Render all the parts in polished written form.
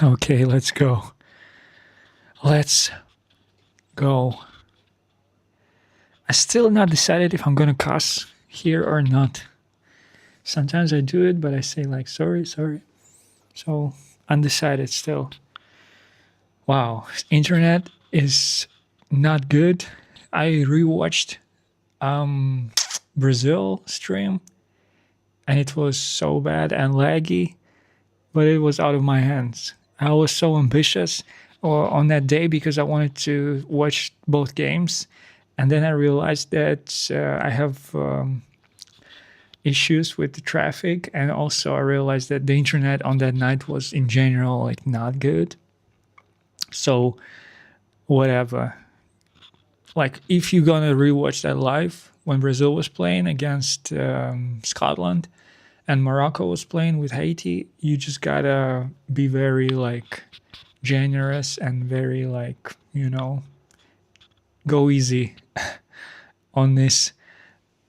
Okay, let's go. Let's go. I still not decided if I'm gonna cuss here or not. Sometimes I do it, but I say like sorry, sorry. So undecided still. Wow, internet is not good. I rewatched um Brazil stream and it was so bad and laggy, but it was out of my hands. I was so ambitious on that day because I wanted to watch both games, and then I realized that I have issues with the traffic, and also I realized that the internet on that night was in general like not good. So whatever. Like if you're gonna rewatch that live when Brazil was playing against Scotland and Morocco was playing with Haiti, you just gotta be very like generous and very like go easy on this.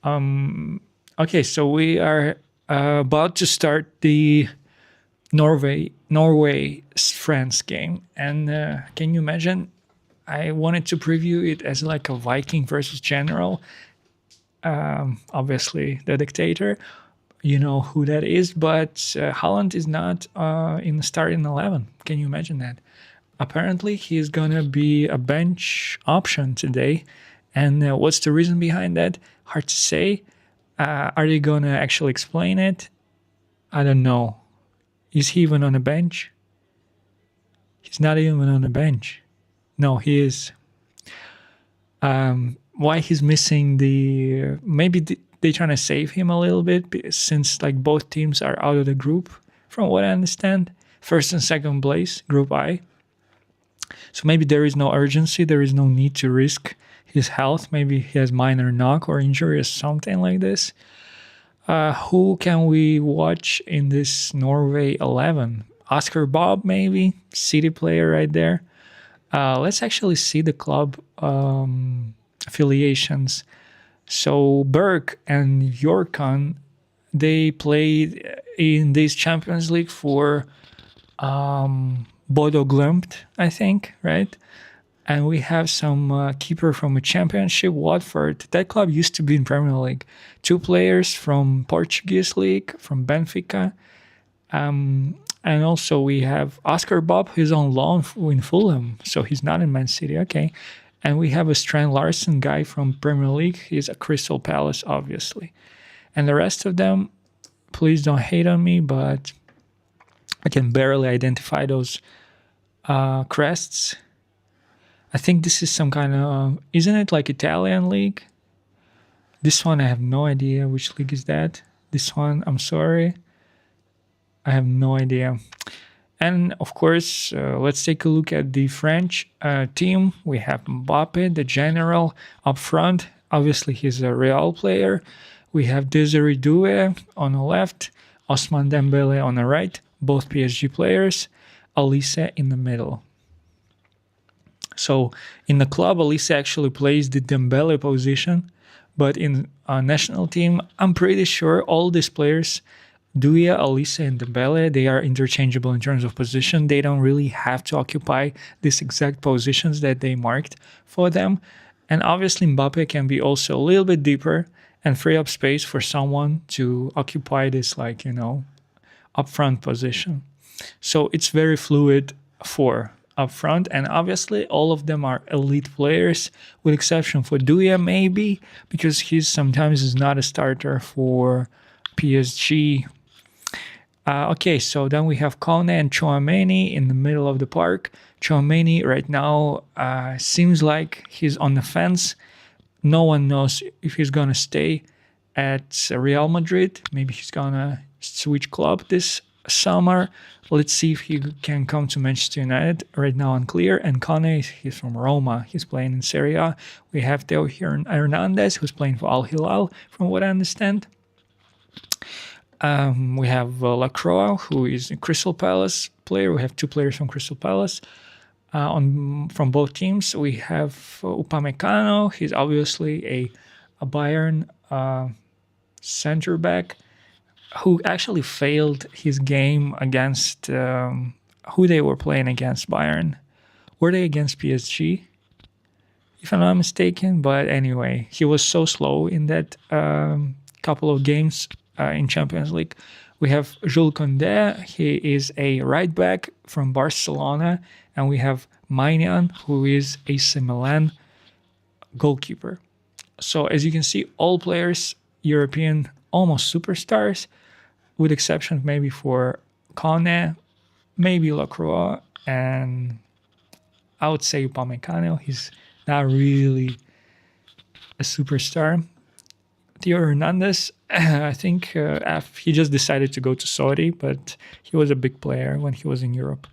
Okay, so we are about to start the Norway France game, and can you imagine? I wanted to preview it as like a Viking versus general. Obviously, the dictator. You know who that is, but Holland is not in the starting 11. Can you imagine that? Apparently, he's gonna be a bench option today. And what's the reason behind that? Hard to say. Are they gonna actually explain it? I don't know. Is he even on a bench? He's not even on a bench. No, he is. Why he's missing the maybe they trying to save him a little bit since like both teams are out of the group from what I understand, first and second place, group I. So maybe there is no urgency, there is no need to risk his health. Maybe he has minor knock or injury or something like this. Who can we watch in this Norway 11? Oscar Bob, maybe City player right there. Let's actually see the club affiliations. So Berg and Yorkan, they played in this Champions League for Bodo Glimt, I think, right? And we have some keeper from a championship, Watford. That club used to be in Premier League. Two players from Portuguese league, from Benfica. And also we have Oscar Bob, who's on loan in Fulham, so he's not in Man City. Okay. And we have a Strand Larson guy from Premier League. He's at Crystal Palace, obviously. And the rest of them, please don't hate on me, but I can barely identify those crests. I think this is some kind of, isn't it like Italian league? This one, I have no idea which league is that. This one, I'm sorry. I have no idea. And of course, let's take a look at the French team. We have Mbappe, the general, up front. Obviously, he's a Real player. We have Desiree Doué on the left, Ousmane Dembele on the right, both PSG players, Elise in the middle. So in the club, Elise actually plays the Dembele position, but in a national team, I'm pretty sure all these players, Doué, Elise, and Dembele, they are interchangeable in terms of position. They don't really have to occupy these exact positions that they marked for them. And obviously Mbappe can be also a little bit deeper and free up space for someone to occupy this upfront position. So it's very fluid for up front, and obviously all of them are elite players, with exception for Doué maybe, because he sometimes is not a starter for PSG. Okay, so then we have Kone and Chouameni in the middle of the park. Chouameni right now seems like he's on the fence. No one knows if he's gonna stay at Real Madrid. Maybe he's gonna switch club this summer. Let's see if he can come to Manchester United. Right now unclear. And Kone, he's from Roma. He's playing in Serie A. We have Theo Hernandez, who's playing for Al Hilal, from what I understand. We have Lacroix, who is a Crystal Palace player. We have two players from Crystal Palace from both teams. We have Upamecano. He's obviously a Bayern center back who actually failed his game against who they were playing against. Bayern. Were they against PSG? If I'm not mistaken. But anyway, he was so slow in that couple of games in Champions League. We have Jules Koundé. He is a right back from Barcelona, and we have Maignan, who is AC Milan goalkeeper. So as you can see, all players European, almost superstars, with exception maybe for Kone, maybe Lacroix, and I would say Upamecano. He's not really a superstar. Theo Hernandez, I think he just decided to go to Saudi, but he was a big player when he was in Europe.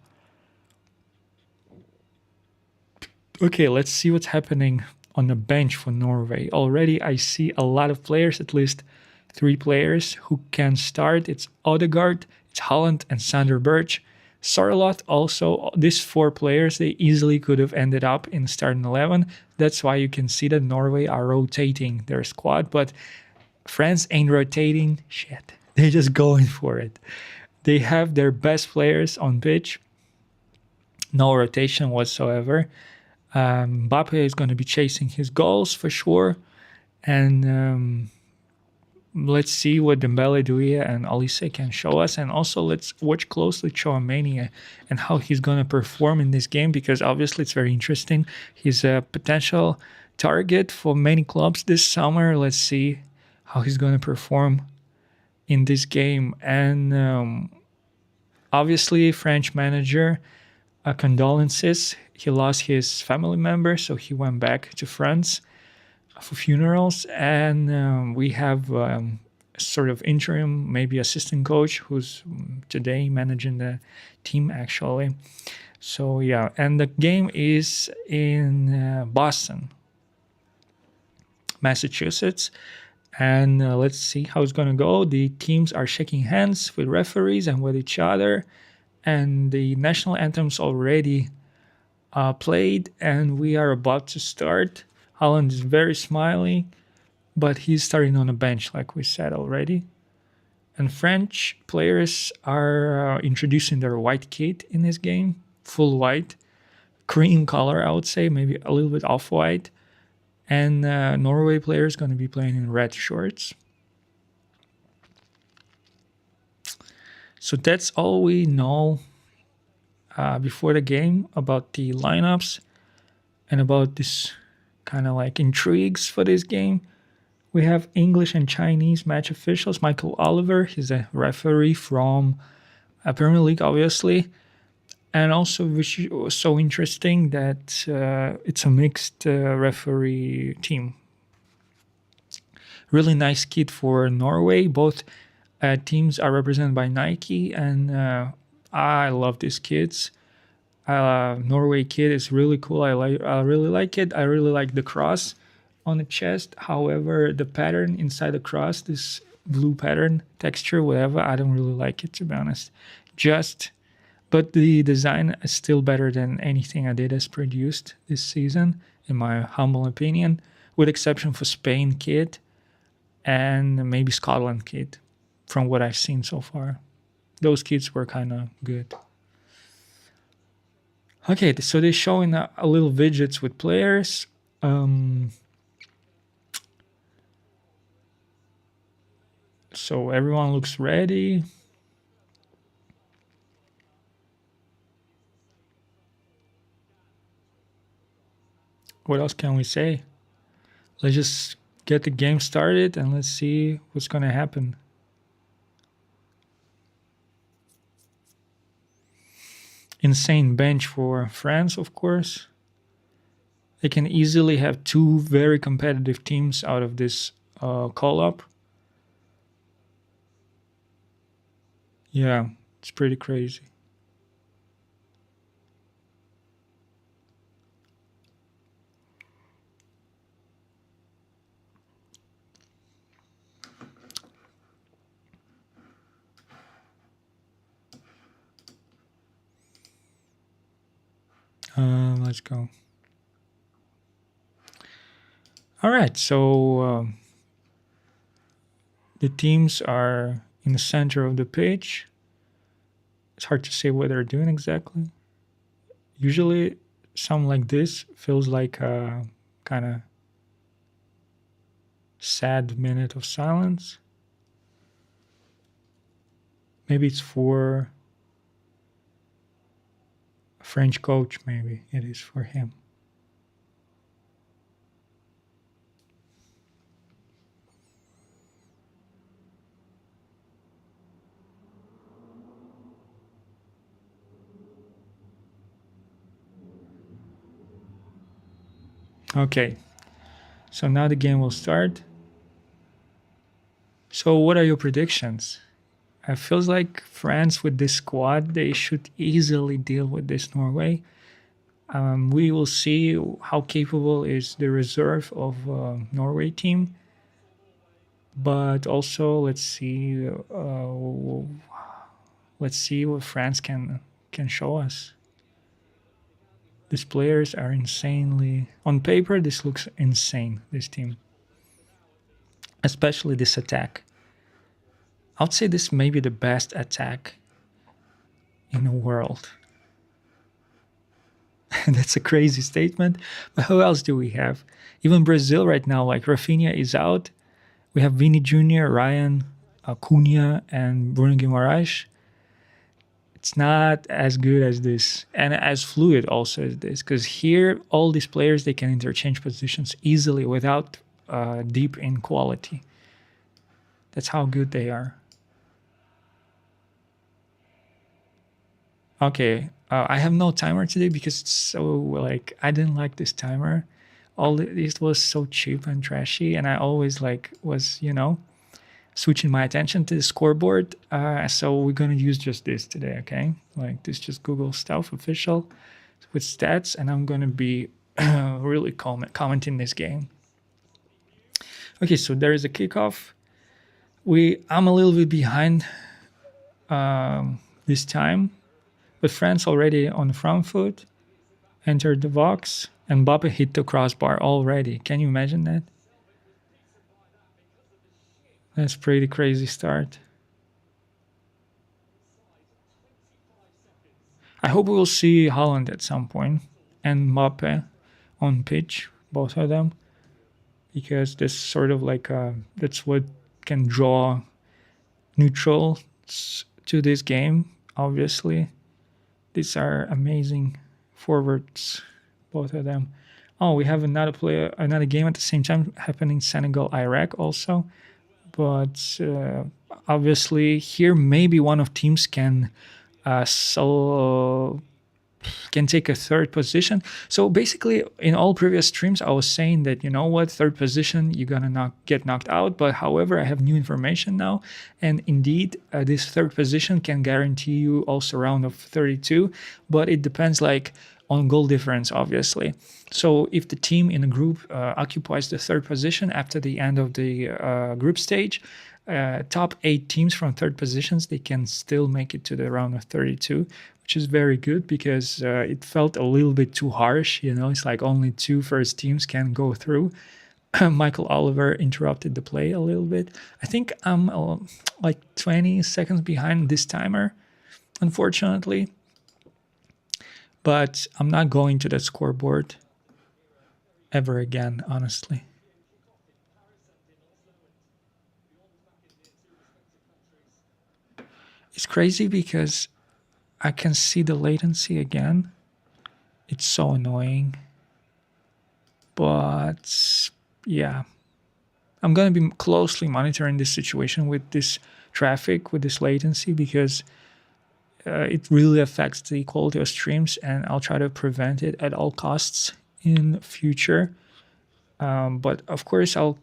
Okay, let's see what's happening on the bench for Norway. Already I see a lot of players, at least 3 players who can start. It's Odegaard, it's Holland, and Sander Berge. Sarlot also, these 4 players, they easily could have ended up in starting 11. That's why you can see that Norway are rotating their squad, but France ain't rotating shit. They're just going for it. They have their best players on pitch. No rotation whatsoever. Mbappe is going to be chasing his goals for sure. And let's see what Dembele, Douye, and Olise can show us. And also let's watch closely Chouameni and how he's going to perform in this game, because obviously it's very interesting. He's a potential target for many clubs this summer. Let's see how he's going to perform in this game. And obviously, French manager, condolences. He lost his family member, so he went back to France for funerals. And we have sort of interim, maybe assistant coach, who's today managing the team actually. So yeah, and the game is in Boston, Massachusetts. And let's see how it's going to go. The teams are shaking hands with referees and with each other. And the national anthem's already played, and we are about to start. Holland is very smiley, but he's starting on a bench, like we said already. And French players are introducing their white kit in this game, full white, cream color, I would say, maybe a little bit off-white. And Norway players going to be playing in red shorts. So that's all we know before the game about the lineups and about this kind of like intrigues for this game. We have English and Chinese match officials. Michael Oliver, he's a referee from Premier League, obviously. And also, which was so interesting, that it's a mixed referee team. Really nice kit for Norway. Both teams are represented by Nike, and I love these kits. Norway kit is really cool. I really like it. I really like the cross on the chest. However, the pattern inside the cross, this blue pattern texture, whatever, I don't really like it, to be honest. But the design is still better than anything Adidas produced this season, in my humble opinion, with exception for Spain kit and maybe Scotland kit, from what I've seen so far. Those kits were kind of good. Okay, so they're showing a little widgets with players. So everyone looks ready. What else can we say? Let's just get the game started and let's see what's going to happen. Insane bench for France, of course. They can easily have 2 very competitive teams out of this call-up. Yeah, it's pretty crazy. Let's go. All right, so the teams are in the center of the page. It's hard to say what they're doing exactly. Usually, something like this feels like a kind of sad minute of silence. Maybe it's for a French coach, maybe it is for him. Okay, so now the game will start. So, what are your predictions? It feels like France with this squad, they should easily deal with this Norway. We will see how capable is the reserve of Norway team, but also let's see what France can show us. These players are insanely on paper. This looks insane. This team, especially this attack. I would say this may be the best attack in the world. That's a crazy statement, but who else do we have? Even Brazil right now, like Rafinha is out. We have Vini Jr., Ryan, Cunha, and Bruno Guimaraes. It's not as good as this and as fluid also as this, because here all these players they can interchange positions easily without deep in quality. That's how good they are. Okay, I have no timer today because it's so like I didn't like this timer. This was so cheap and trashy, and I always like was switching my attention to the scoreboard. So we're gonna use just this today, okay? Like this, just Google stuff official with stats, and I'm gonna be really commenting this game. Okay, so there is a kickoff. I'm a little bit behind this time, but France already on the front foot entered the box, and Mbappe hit the crossbar already. Can you imagine that? That's pretty crazy start. I hope we will see Holland at some point and Mbappe on pitch, both of them, because this sort of like that's what can draw neutrals to this game. Obviously, these are amazing forwards, both of them. Oh, we have another game at the same time happening. Senegal, Iraq also, but obviously here maybe one of teams can take a third position. So basically, in all previous streams, I was saying that third position you're gonna get knocked out. But however, I have new information now, and indeed, this third position can guarantee you also round of 32. But it depends like on goal difference, obviously. So if the team in a group occupies the third position after the end of the group stage, top 8 teams from third positions they can still make it to the round of 32, which is very good because it felt a little bit too harsh. It's like only 2 first teams can go through. Michael Oliver interrupted the play a little bit. I think I'm like 20 seconds behind this timer, unfortunately. But I'm not going to that scoreboard ever again, honestly. It's crazy because I can see the latency again. It's so annoying. But yeah, I'm going to be closely monitoring this situation with this traffic, with this latency, because it really affects the quality of streams, and I'll try to prevent it at all costs in future. But of course, I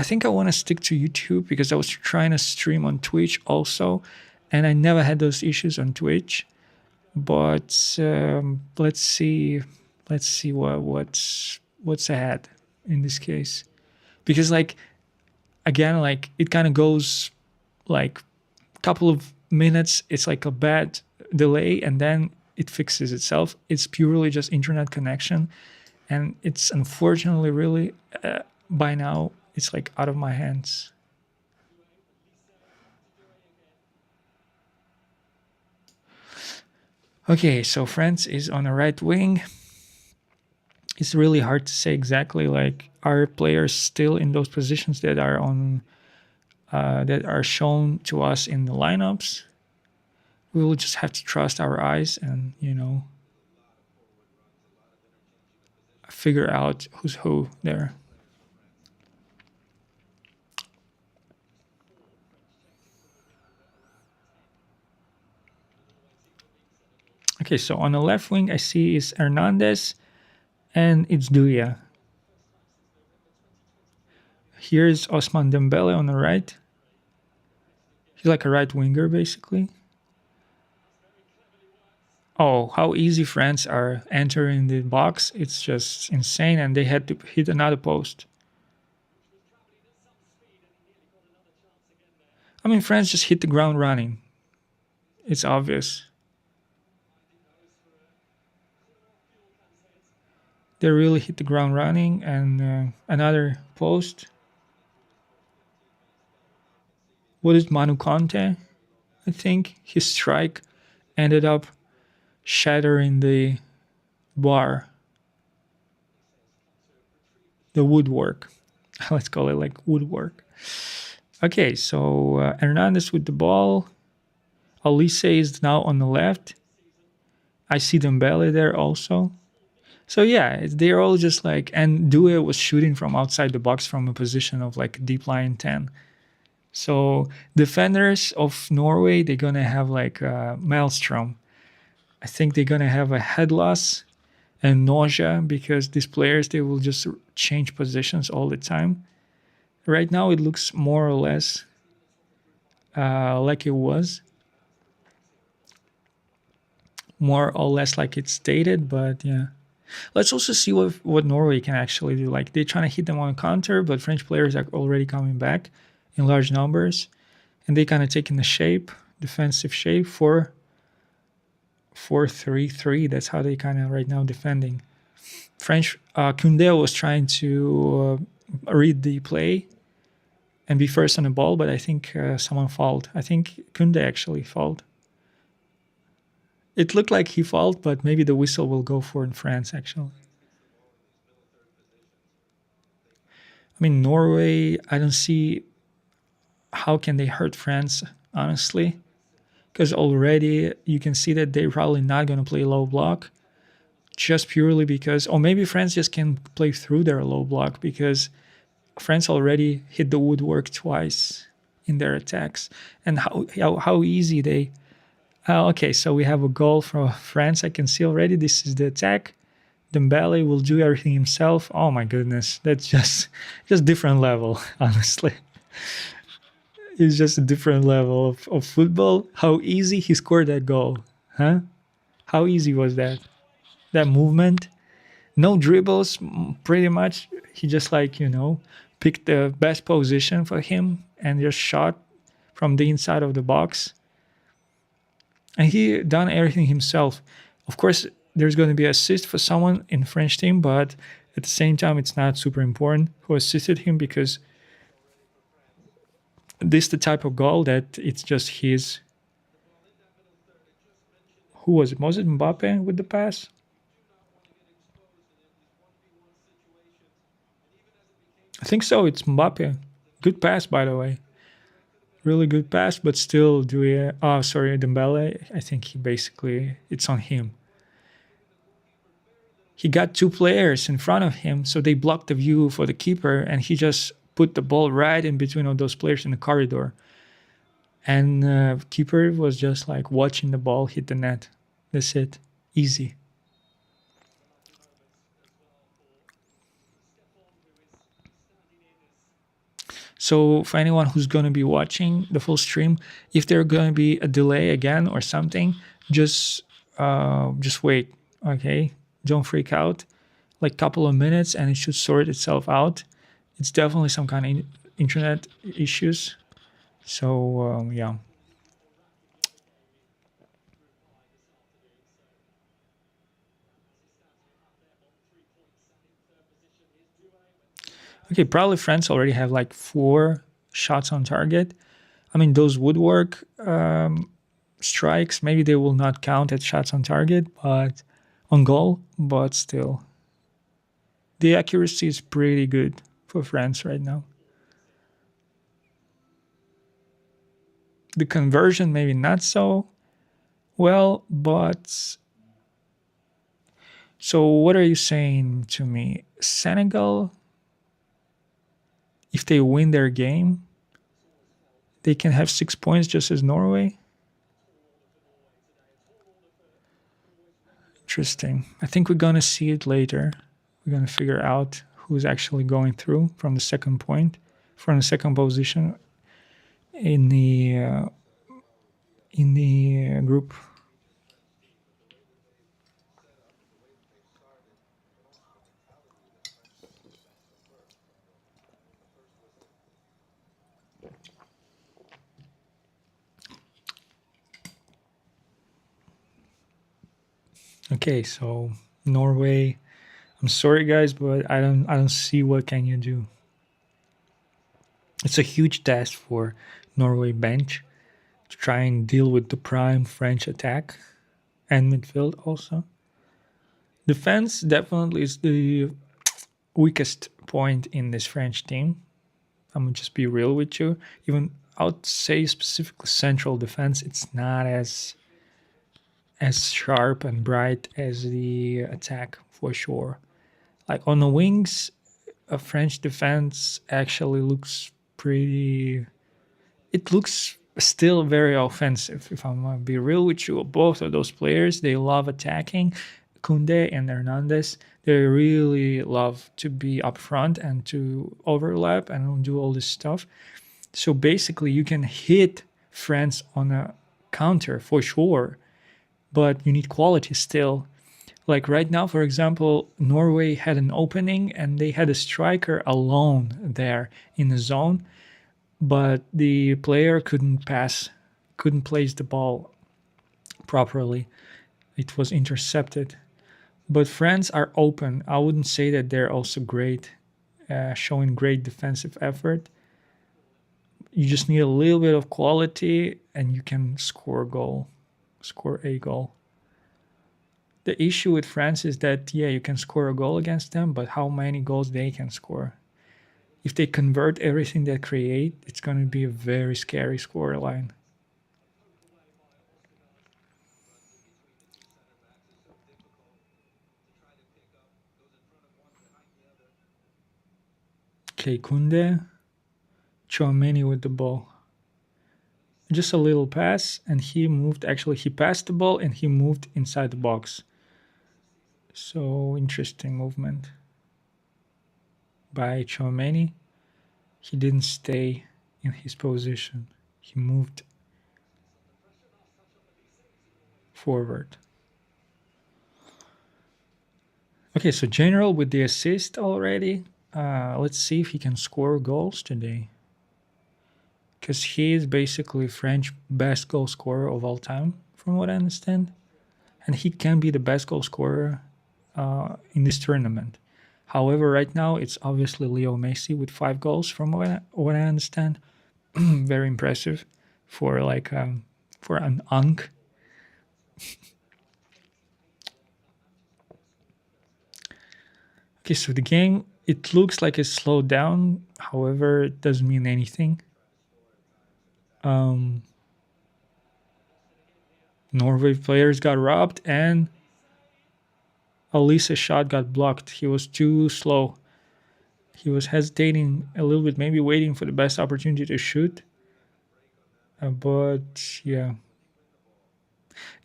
think I want to stick to YouTube because I was trying to stream on Twitch also, and I never had those issues on Twitch. But let's see what's ahead in this case, because like again, like it kind of goes like a couple of minutes. It's like a bad delay, and then it fixes itself. It's purely just internet connection, and it's unfortunately really by now it's like out of my hands. Okay, so France is on the right wing. It's really hard to say exactly. Like, are players still in those positions that are on that are shown to us in the lineups? We will just have to trust our eyes and figure out who's who there. Okay, so on the left wing, I see is Hernandez and it's Duya. Here's Osman Dembele on the right. He's like a right winger, basically. Oh, how easy France are entering the box. It's just insane. And they had to hit another post. I mean, France just hit the ground running. It's obvious. They really hit the ground running. And another post. What is Manu Conte? I think his strike ended up shattering the bar, the woodwork. Let's call it like woodwork. Okay, so Hernandez with the ball. Olise is now on the left. I see Dembele there also. So yeah, they're all just like, and Due was shooting from outside the box from a position of like deep line 10. So defenders of Norway, they're gonna have like a maelstrom. I think they're gonna have a head loss and nausea because these players they will just change positions all the time. Right now, it looks more or less like it was, more or less like it's stated. But yeah, let's also see what Norway can actually do. Like they're trying to hit them on a counter, but French players are already coming back in large numbers, and they kind of taking the shape, defensive shape, 4-4-3-3. That's how they kind of right now defending. French Koundé was trying to read the play and be first on the ball, but I think someone fouled. I think Koundé actually fouled. It looked like he fouled, but maybe the whistle will go for in France actually. I mean, Norway, I don't see how can they hurt France, honestly, because already you can see that they're probably not going to play low block just purely because, or maybe France just can play through their low block because France already hit the woodwork twice in their attacks. And how easy they. Okay, so we have a goal from France. I can see already. This is the attack. Dembele will do everything himself. Oh my goodness, that's just different level. Honestly, it's just a different level of football. How easy he scored that goal, huh? How easy was that? That movement, no dribbles, pretty much. He just like picked the best position for him and just shot from the inside of the box. And he done everything himself. Of course, there's going to be assist for someone in French team, but at the same time, it's not super important who assisted him because this is the type of goal that it's just his. Who was it? Was it Mbappe with the pass? I think so. It's Mbappe. Good pass, by the way. Really good pass, but still, oh, sorry, Dembele. I think he basically it's on him. He got two players in front of him, so they blocked the view for the keeper, and he just put the ball right in between of those players in the corridor. And keeper was just like watching the ball hit the net. That's it. Easy. So for anyone who's going to be watching the full stream, if there's going to be a delay again or something, just wait. Okay, don't freak out. Like couple of minutes, and it should sort itself out. It's definitely some kind of internet issues. So yeah. Okay, probably France already have like 4 shots on target. I mean, those would work. strikes. Maybe they will not count as shots on target, but on goal, but still, the accuracy is pretty good for France right now. The conversion, maybe not so well, but so what are you saying to me? Senegal, if they win their game, they can have 6 points just as Norway? Interesting. I think we're going to see it later. We're going to figure out who's actually going through from the second point, from the second position in the group. Okay, so Norway. I'm sorry, guys, but I don't see what can you do. It's a huge task for Norway bench to try and deal with the prime French attack and midfield also. Defense definitely is the weakest point in this French team. I'm gonna just be real with you. Even I would say specifically central defense, it's not as sharp and bright as the attack for sure. Like on the wings, a French defense actually looks pretty. It looks still very offensive. If I'm gonna be real with you, both of those players, they love attacking. Kunde and Hernandez, they really love to be up front and to overlap and do all this stuff. So basically, you can hit France on a counter for sure, but you need quality still. Like right now, for example, Norway had an opening and they had a striker alone there in the zone, but the player couldn't place the ball properly. It was intercepted. But France are open. I wouldn't say that they're also great, showing great defensive effort. You just need a little bit of quality and you can score a goal. The issue with France is that, yeah, you can score a goal against them, but how many goals they can score? If they convert everything they create, it's going to be a very scary scoreline. Okay, Kunde, Chouameni with the ball. Just a little pass, and he moved. Actually, he passed the ball and he moved inside the box. So interesting movement by Chouameni. He didn't stay in his position. He moved forward. Okay, so General with the assist already. Let's see if he can score goals today. Because he is basically French best goal scorer of all time, from what I understand. And he can be the best goal scorer in this tournament. However, right now it's obviously Leo Messi with 5 goals, from what I understand. Very impressive for for an Unk. Okay, so the game, it looks like it's slowed down. However, it doesn't mean anything. Norway players got robbed and Elise's shot got blocked. He was too slow. He was hesitating a little bit, maybe waiting for the best opportunity to shoot. But yeah,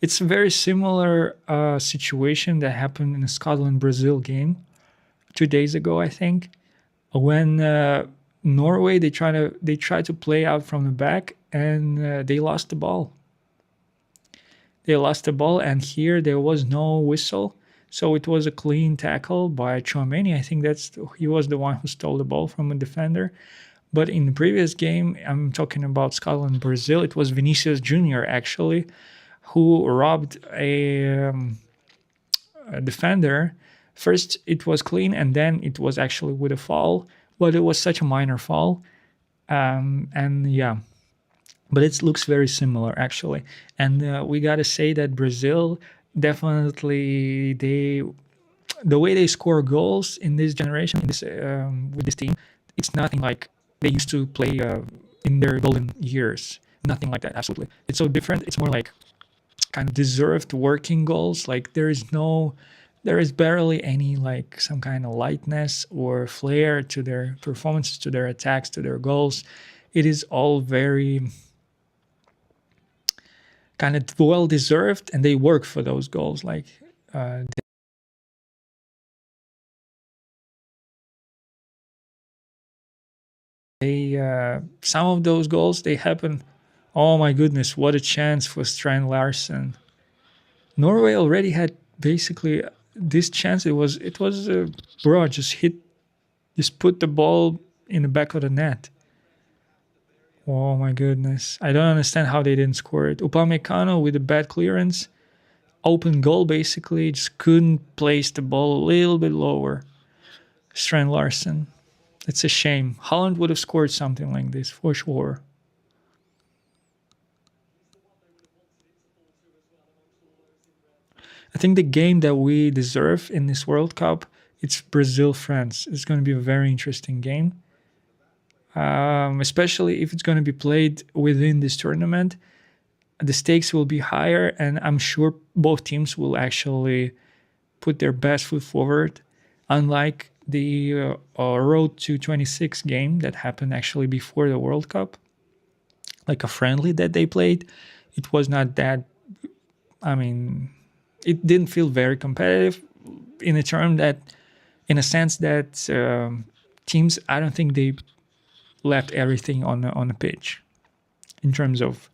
it's a very similar situation that happened in the Scotland-Brazil game 2 days ago, I think, when Norway they tried to play out from the back and they lost the ball. They lost the ball, and here there was no whistle, so it was a clean tackle by Chouameni. I think he was the one who stole the ball from a defender. But in the previous game, I'm talking about Scotland Brazil. It was Vinicius Junior actually who robbed a defender. First, it was clean, and then it was actually with a foul, but it was such a minor foul. And yeah, but it looks very similar actually. And we got to say that Brazil definitely, the way they score goals in this generation, in this with this team, it's nothing like they used to play in their golden years. Nothing like that. Absolutely, it's so different. It's more like kind of deserved working goals. Like there is barely any like some kind of lightness or flair to their performances, to their attacks, to their goals. It is all very kind of well deserved, and they work for those goals. Like uh, they some of those goals they happen. Oh my goodness, what a chance for Strand Larsen. Norway already had basically this chance. It was bro, just put the ball in the back of the net. Oh my goodness, I don't understand how they didn't score it. Upamecano with a bad clearance, open goal basically, just couldn't place the ball a little bit lower. Strand Larsen. It's a shame. Holland would have scored something like this for sure. I think the game that we deserve in this World Cup, it's Brazil France. It's going to be a very interesting game, especially if it's going to be played within this tournament. The stakes will be higher, and I'm sure both teams will actually put their best foot forward. Unlike the Road to 26 game that happened actually before the World Cup, like a friendly that they played, it was not that. I mean, it didn't feel very competitive in a term that, in a sense that teams, I don't think they left everything on the pitch in terms of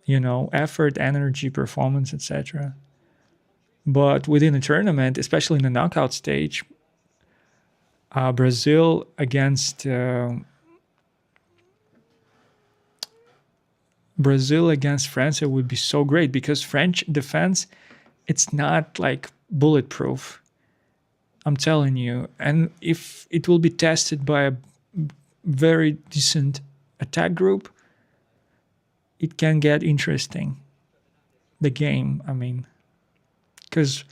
effort, energy, performance, etc. But within a tournament, especially in the knockout stage, Brazil against France, it would be so great because French defense, it's not like bulletproof. I'm telling you. And if it will be tested by a very decent attack group, it can get interesting. The game, I mean, because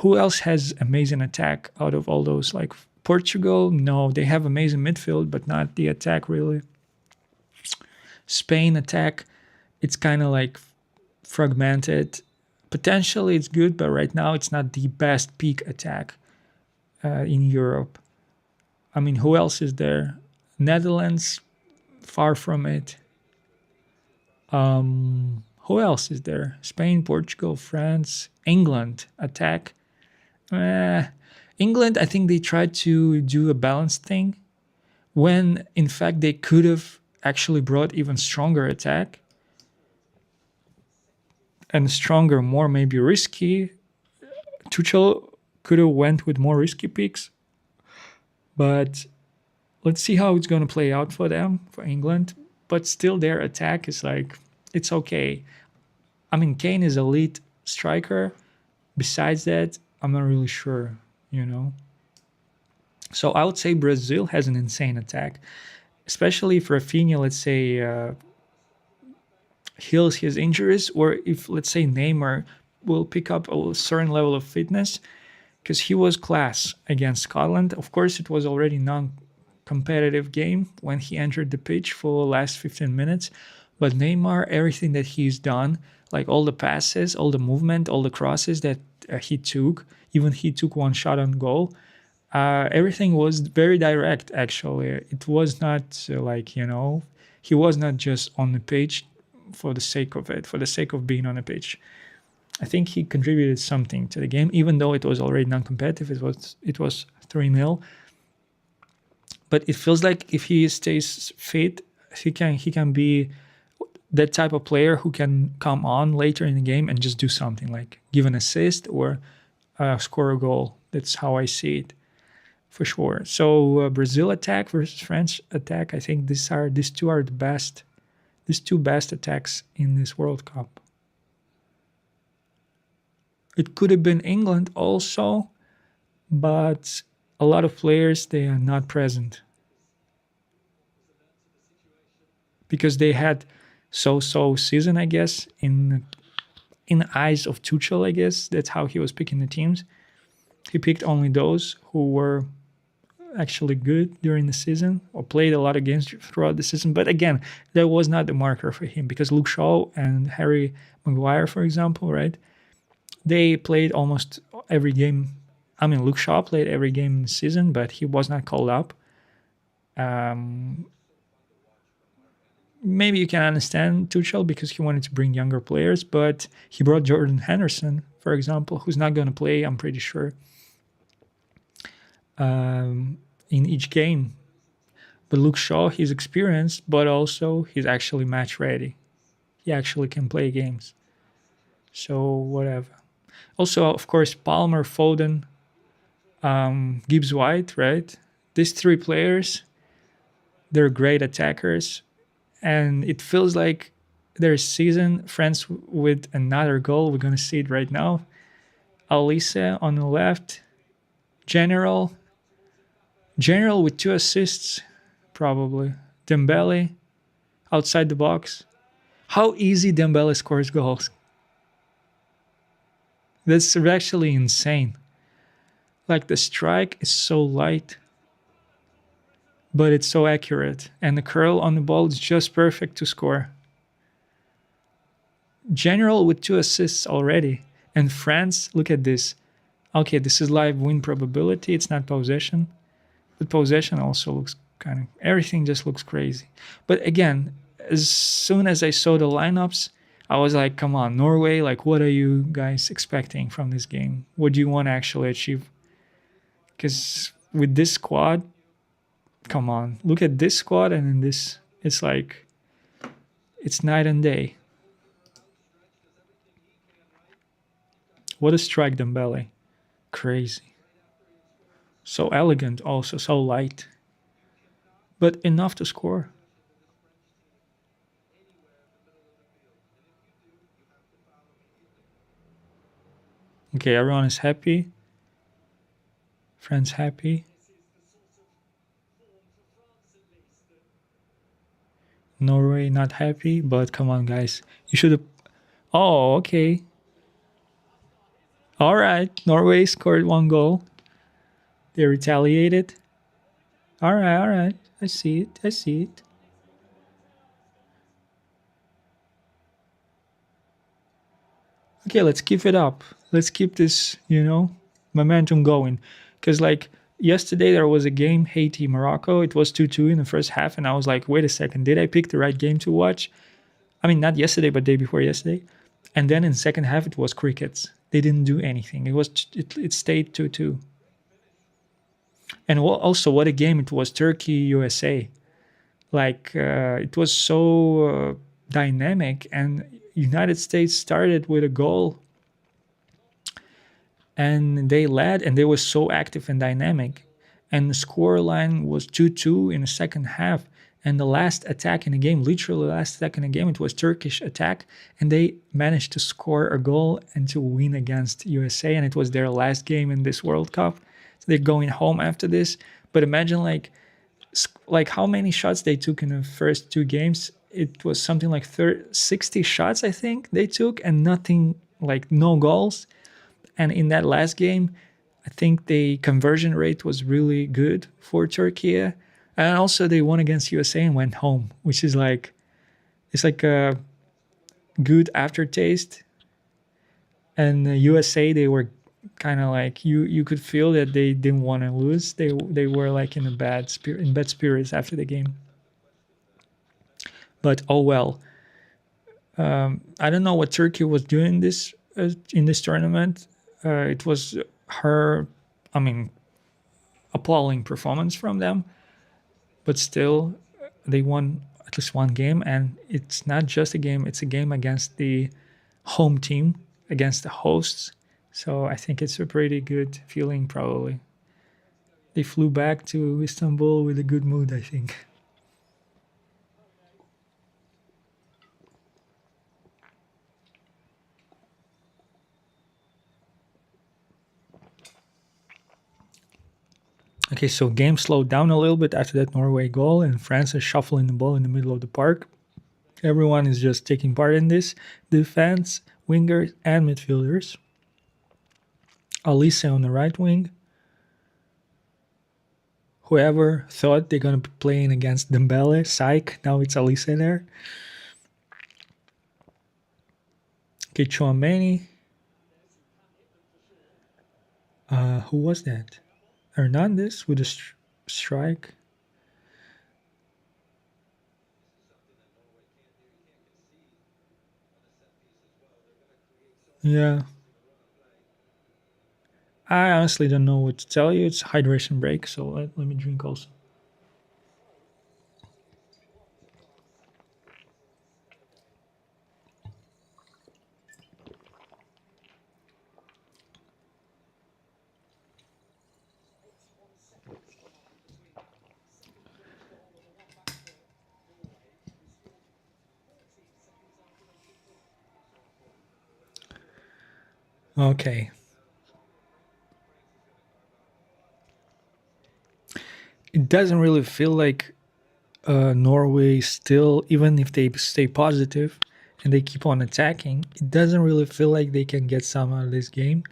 who else has amazing attack out of all those? Like Portugal, no, they have amazing midfield, but not the attack really. Spain attack, it's kind of like fragmented. Potentially it's good, but right now it's not the best peak attack in Europe. I mean, who else is there? Netherlands, far from it. Who else is there? Spain, Portugal, France, England attack. Eh, England, I think they tried to do a balanced thing when in fact they could have actually brought even stronger attack and stronger, more maybe risky. Tuchel could have went with more risky picks, but let's see how it's going to play out for them, for England. But still, their attack is like, it's okay. I mean, Kane is elite striker. Besides that, I'm not really sure, you know. So I would say Brazil has an insane attack, especially if Rafinha, let's say, heals his injuries, or if, let's say, Neymar will pick up a certain level of fitness, because he was class against Scotland. Of course, it was already non-competitive game when he entered the pitch for the last 15 minutes. But Neymar, everything that he's done, like all the passes, all the movement, all the crosses that he took, even he took one shot on goal. Everything was very direct. Actually, it was not he was not just on the pitch for the sake of it, for the sake of being on the pitch. I think he contributed something to the game, even though it was already non-competitive. It was 3-0. But it feels like if he stays fit, he can be that type of player who can come on later in the game and just do something like give an assist or score a goal. That's how I see it, for sure. So Brazil attack versus French attack. I think these two are the best. These two best attacks in this World Cup. It could have been England also, but a lot of players they are not present. because they had so season, I guess, in the eyes of Tuchel, I guess. That's how he was picking the teams. He picked only those who were actually good during the season or played a lot of games throughout the season. But again, that was not the marker for him because Luke Shaw and Harry Maguire, for example, right? They played almost every game. I mean, Luke Shaw played every game in the season, but he was not called up. Maybe you can understand Tuchel because he wanted to bring younger players, but he brought Jordan Henderson, for example, who's not going to play, I'm pretty sure, in each game. But Luke Shaw, he's experienced, but also he's actually match ready. He actually can play games. So whatever. Also, of course, Palmer, Foden, Gibbs White, right? These three players, they're great attackers. And it feels like their season friends with another goal. We're going to see it right now. Alise on the left. General with 2 assists, probably. Dembele outside the box. How easy Dembele scores goals. That's actually insane. Like the strike is so light, but it's so accurate. And the curl on the ball is just perfect to score. General with 2 assists already. And France, look at this. Okay, this is live win probability. It's not possession. But possession also looks kind of, everything just looks crazy. But again, as soon as I saw the lineups, I was like, come on, Norway, like, what are you guys expecting from this game? What do you want to actually achieve? Because with this squad, come on, look at this squad and in this, it's like, it's night and day. What a strike, Dembele. Crazy. So elegant also, so light. But enough to score. Okay, everyone is happy. Friends happy. Norway not happy, but come on, guys. You should have. Oh, okay. All right. Norway scored 1 goal. They retaliated. All right, all right. I see it. I see it. Okay, let's keep it up. Let's keep this, momentum going. Because, like, yesterday there was a game, Haiti, Morocco. It was 2-2 in the first half. And I was like, wait a second, did I pick the right game to watch? I mean, not yesterday, but day before yesterday. And then in the second half, it was crickets. They didn't do anything. It stayed 2-2. And also, what a game it was, Turkey, USA. Like, it was so dynamic. And United States started with a goal. And they led, and they were so active and dynamic. And the score line was 2-2 in the second half. And the last attack in the game, literally the last attack in the game, it was Turkish attack. And they managed to score a goal and to win against USA. And it was their last game in this World Cup. So they're going home after this. But imagine like how many shots they took in the first 2 games. It was something like 60 shots, I think, they took, and nothing, like no goals. And in that last game, I think the conversion rate was really good for Turkey. And also they won against USA and went home, which is like, it's like a good aftertaste. And the USA, they were kind of like, you could feel that they didn't want to lose. They were like in bad spirits after the game. But oh well. I don't know what Turkey was doing in this tournament. It was appalling performance from them. But still, they won at least 1 game. And it's not just a game, it's a game against the home team, against the hosts. So I think it's a pretty good feeling, probably. They flew back to Istanbul with a good mood, I think. Okay, so game slowed down a little bit after that Norway goal, and France is shuffling the ball in the middle of the park. Everyone is just taking part in this. Defense, wingers, and midfielders. Alice on the right wing. Whoever thought they're gonna be playing against Dembele, psych. Now it's Alice there. Okay, Chouameni. Who was that? Hernandez with a strike. Yeah. I honestly don't know what to tell you. It's hydration break, so let me drink also. Okay. It doesn't really feel like Norway still, even if they stay positive and they keep on attacking, it doesn't really feel like they can get some out of this game.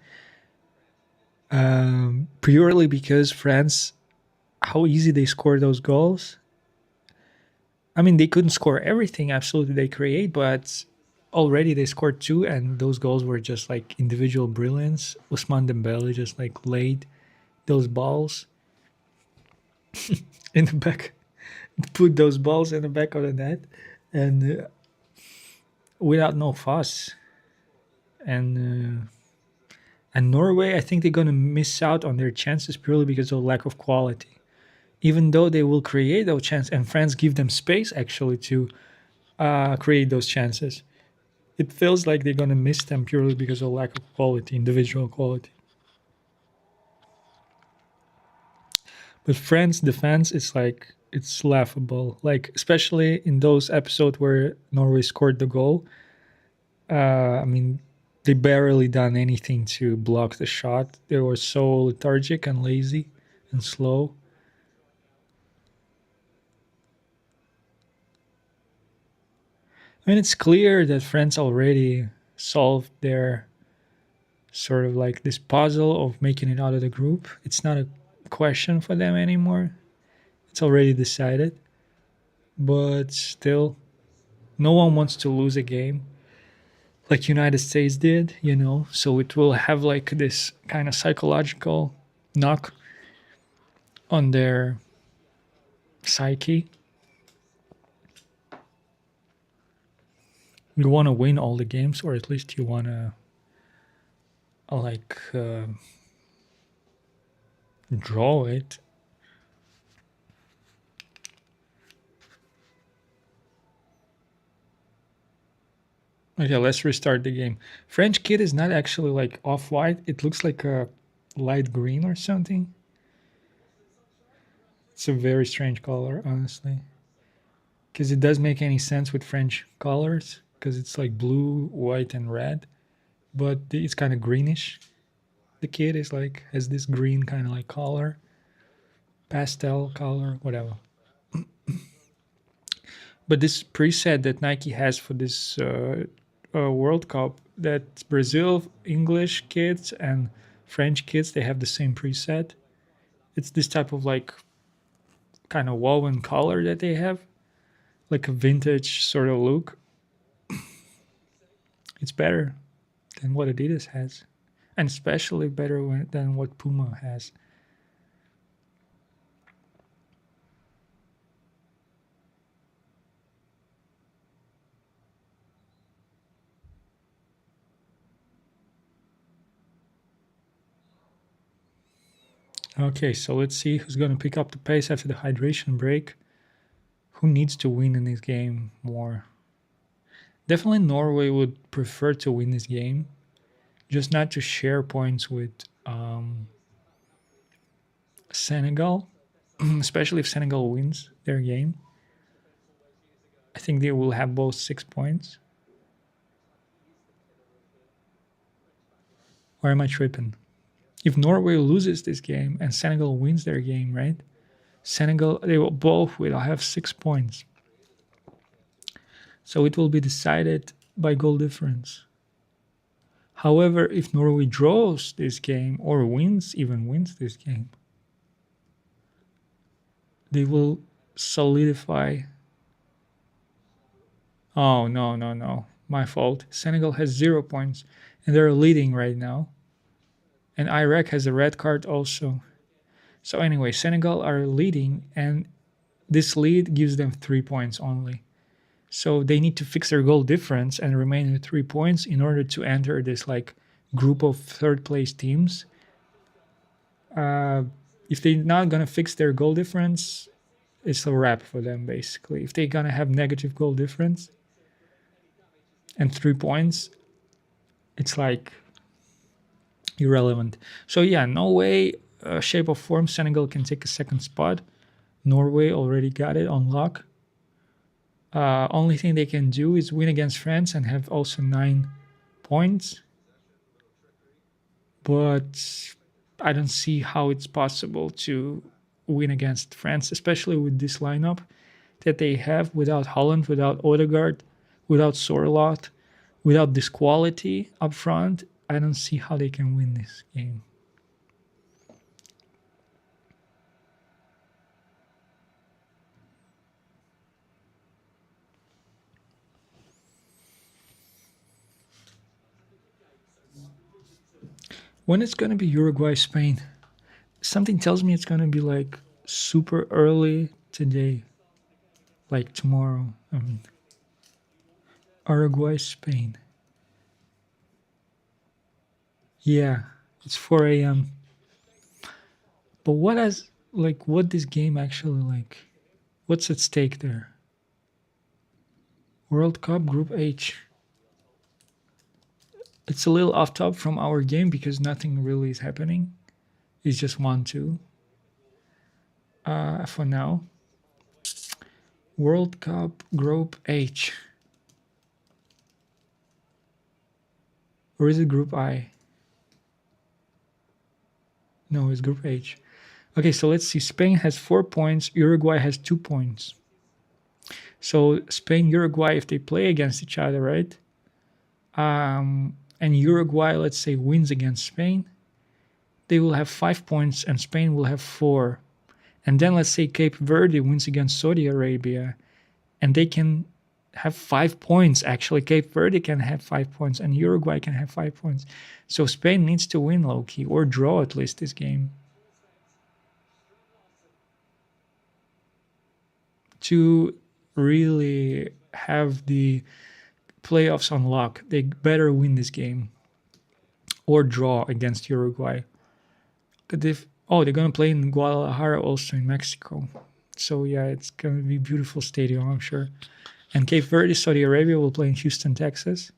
Purely because France, how easy they score those goals. I mean, they couldn't score everything, absolutely, they create, but already they scored two, and those goals were just like individual brilliance. Usman Dembele just like laid those balls in the back, put those balls in the back of the net, and without no fuss. And and Norway, I think they're gonna miss out on their chances purely because of lack of quality. Even though they will create those chances, and France give them space actually to create those chances, it feels like they're gonna miss them purely because of lack of quality, individual quality. But France defense is like it's laughable. Like especially in those episodes where Norway scored the goal. I mean, they barely done anything to block the shot. They were so lethargic and lazy and slow. I mean, it's clear that France already solved their sort of like this puzzle of making it out of the group. It's not a question for them anymore. It's already decided. But still, no one wants to lose a game like United States did, you know. So it will have like this kind of psychological knock on their psyche. You want to win all the games, or at least you want to like draw it. Okay, let's restart the game. French kid is not actually like off white. It looks like a light green or something. It's a very strange color, honestly, because it does make any sense with French colors because it's like blue, white, and red, but it's kind of greenish. The kid is like has this green kind of like color, pastel color, whatever. But this preset that Nike has for this World Cup, that Brazil English kids and French kids, they have the same preset. It's this type of like kind of woven color that they have, like a vintage sort of look. It's better than what Adidas has, and especially better than what Puma has. Okay, so let's see who's going to pick up the pace after the hydration break. Who needs to win in this game more? Definitely Norway would prefer to win this game, just not to share points with Senegal, especially if Senegal wins their game. I think they will have both 6 points. Or am I tripping? If Norway loses this game and Senegal wins their game, right? Senegal, they will both will have 6 points. So it will be decided by goal difference. However, if Norway draws this game or wins this game, they will solidify. Oh, no, no, no. My fault. Senegal has 0 points and they're leading right now. And Iraq has a red card also. So, anyway, Senegal are leading and this lead gives them 3 points only. So they need to fix their goal difference and remain with 3 points in order to enter this like group of third place teams. Uh, if they're not gonna fix their goal difference, it's a wrap for them basically. If they're gonna have negative goal difference and 3 points, it's like irrelevant. So yeah, no way, shape of form, Senegal can take a second spot. Norway already got it on lock. Only thing they can do is win against France and have also 9 points. But I don't see how it's possible to win against France, especially with this lineup that they have without Holland, without Odegaard, without Sorloth, without this quality up front. I don't see how they can win this game. When it's going to be Uruguay Spain, something tells me it's going to be like super early today, like tomorrow. I mean, Uruguay Spain. Yeah, it's 4 a.m. But what this game actually like? What's at stake there? World Cup Group H. It's a little off top from our game because nothing really is happening. It's just 1-2 for now. World Cup Group H. Or is it Group I? No, it's Group H. Okay, so let's see. Spain has 4 points. Uruguay has 2 points. So Spain, Uruguay, if they play against each other, right? And Uruguay, let's say, wins against Spain, they will have 5 points and Spain will have 4. And then let's say Cape Verde wins against Saudi Arabia and they can have 5 points. Actually, Cape Verde can have 5 points and Uruguay can have 5 points. So Spain needs to win low-key or draw at least this game to really have the playoffs on lock. They better win this game or draw against Uruguay. But they're gonna play in Guadalajara also in Mexico. So yeah, it's gonna be a beautiful stadium, I'm sure. And Cape Verde, Saudi Arabia will play in Houston, Texas.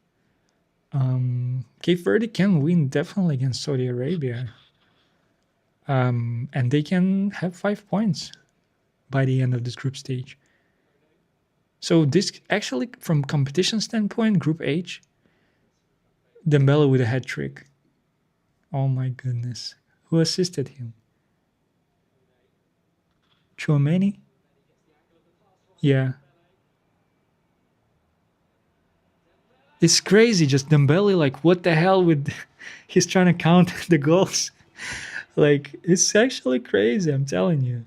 Cape Verde can win definitely against Saudi Arabia. And they can have 5 points by the end of this group stage. So this actually, from competition standpoint, Group H, Dembele with a hat trick. Oh my goodness. Who assisted him? Chouameni? Yeah. It's crazy, just Dembele, like, what the hell with... He's trying to count the goals. Like, it's actually crazy, I'm telling you.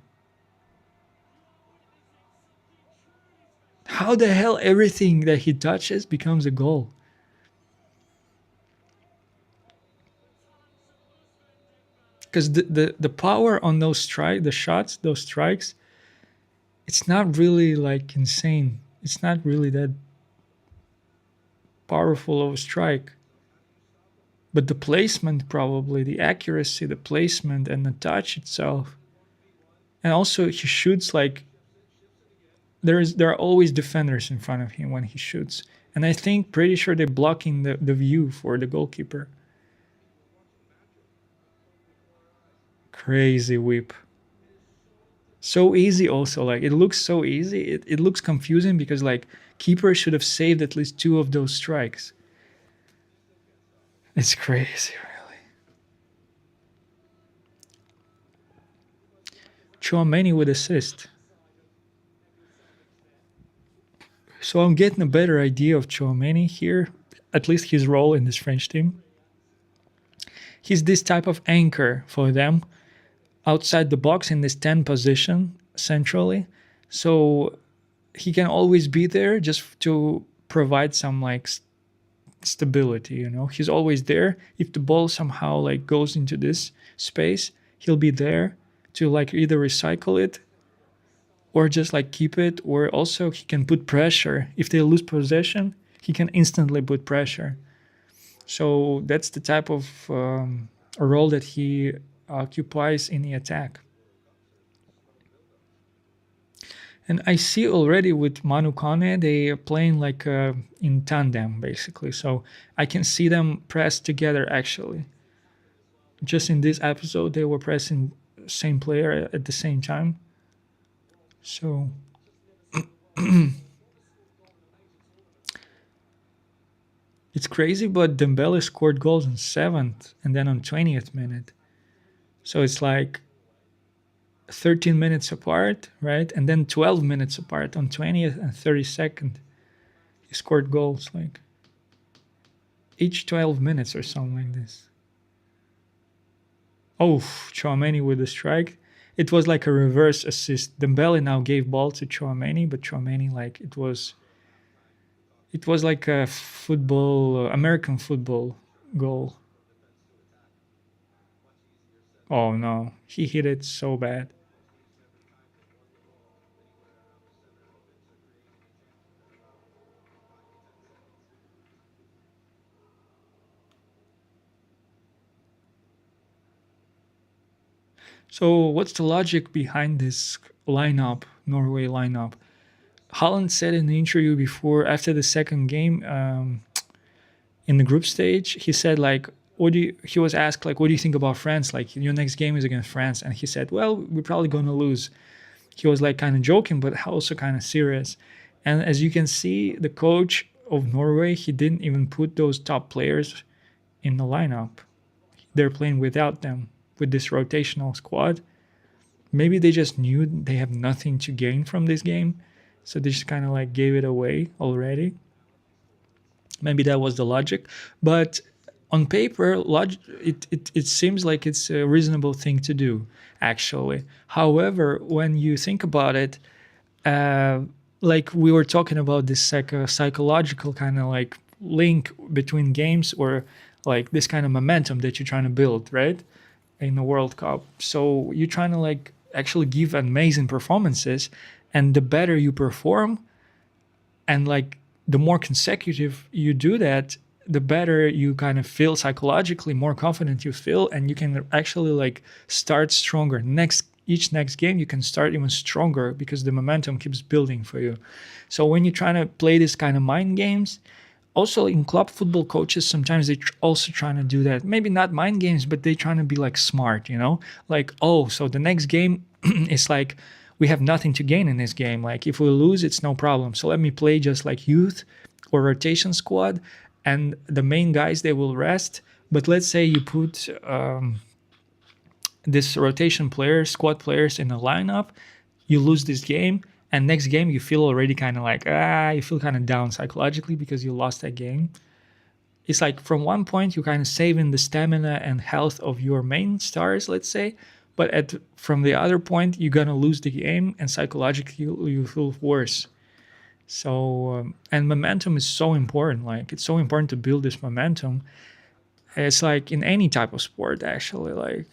How the hell everything that he touches becomes a goal? Because the power on those those strikes, it's not really like insane. It's not really that powerful of a strike. But the placement, probably the accuracy, the placement, and the touch itself, and also he shoots like there are always defenders in front of him when he shoots, and I think pretty sure they're blocking the view for the goalkeeper. Crazy whip. So easy also, like it looks so easy. It looks confusing because like keeper should have saved at least 2 of those strikes. It's crazy, really. Chouameni with assist. So I'm getting a better idea of Chouameni here, at least his role in this French team. He's this type of anchor for them outside the box in this 10 position centrally. So he can always be there just to provide some like stability, you know. He's always there. If the ball somehow like goes into this space, he'll be there to like either recycle it or just like keep it, or also he can put pressure. If they lose possession, he can instantly put pressure. So that's the type of role that he occupies in the attack. And I see already with Manu Kone, they are playing like in tandem, basically. So I can see them press together, actually. Just in this episode, they were pressing same player at the same time. So it's crazy, but Dembele scored goals on 7th and then on 20th minute. So it's like 13 minutes apart, right? And then 12 minutes apart on 20th and 32nd. He scored goals like each 12 minutes or something like this. Oh, Chouameni with the strike. It was like a reverse assist. Dembele now gave ball to Chouameni, but Chouameni like it was like a football, American football goal. Oh no, he hit it so bad. So what's the logic behind this lineup, Norway lineup? Holland said in the interview before, after the second game, in the group stage, he said like, he was asked like, what do you think about France? Like your next game is against France. And he said, well, we're probably going to lose. He was like kind of joking, but also kind of serious. And as you can see, the coach of Norway, he didn't even put those top players in the lineup. They're playing without them with this rotational squad. Maybe they just knew they have nothing to gain from this game. So they just kind of like gave it away already. Maybe that was the logic. But on paper, it seems like it's a reasonable thing to do, actually. However, when you think about it, uh, like we were talking about this psychological kind of like link between games, or like this kind of momentum that you're trying to build, right? In the World Cup. So you're trying to like actually give amazing performances, and the better you perform, and like the more consecutive you do that, the better you kind of feel psychologically, more confident you feel, and you can actually like start stronger. Each next game you can start even stronger because the momentum keeps building for you. So when you're trying to play this kind of mind games, also in club football, coaches sometimes they also trying to do that. Maybe not mind games, but they trying to be like smart, you know, like, oh, so the next game is like we have nothing to gain in this game. Like if we lose, it's no problem. So let me play just like youth or rotation squad, and the main guys they will rest. But let's say you put this rotation players, squad players in a lineup, you lose this game, and next game you feel already kind of like you feel kind of down psychologically because you lost that game. It's like from one point you're kind of saving the stamina and health of your main stars, let's say, but from the other point you're gonna lose the game and psychologically you feel worse. So and momentum is so important. Like it's so important to build this momentum. It's like in any type of sport actually. Like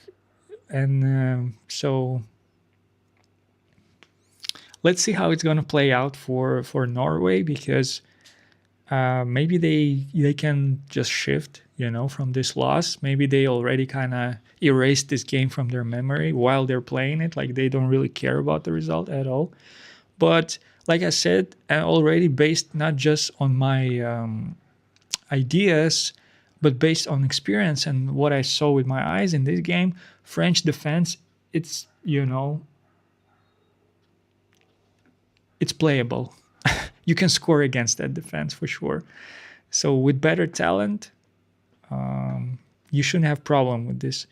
and so let's see how it's going to play out for Norway, because maybe they can just shift, you know, from this loss. Maybe they already kind of erased this game from their memory while they're playing it. Like they don't really care about the result at all. But like I said, already based not just on my ideas, but based on experience and what I saw with my eyes in this game, French defense, it's, you know, it's playable. You can score against that defense for sure. So with better talent, you shouldn't have problem with this.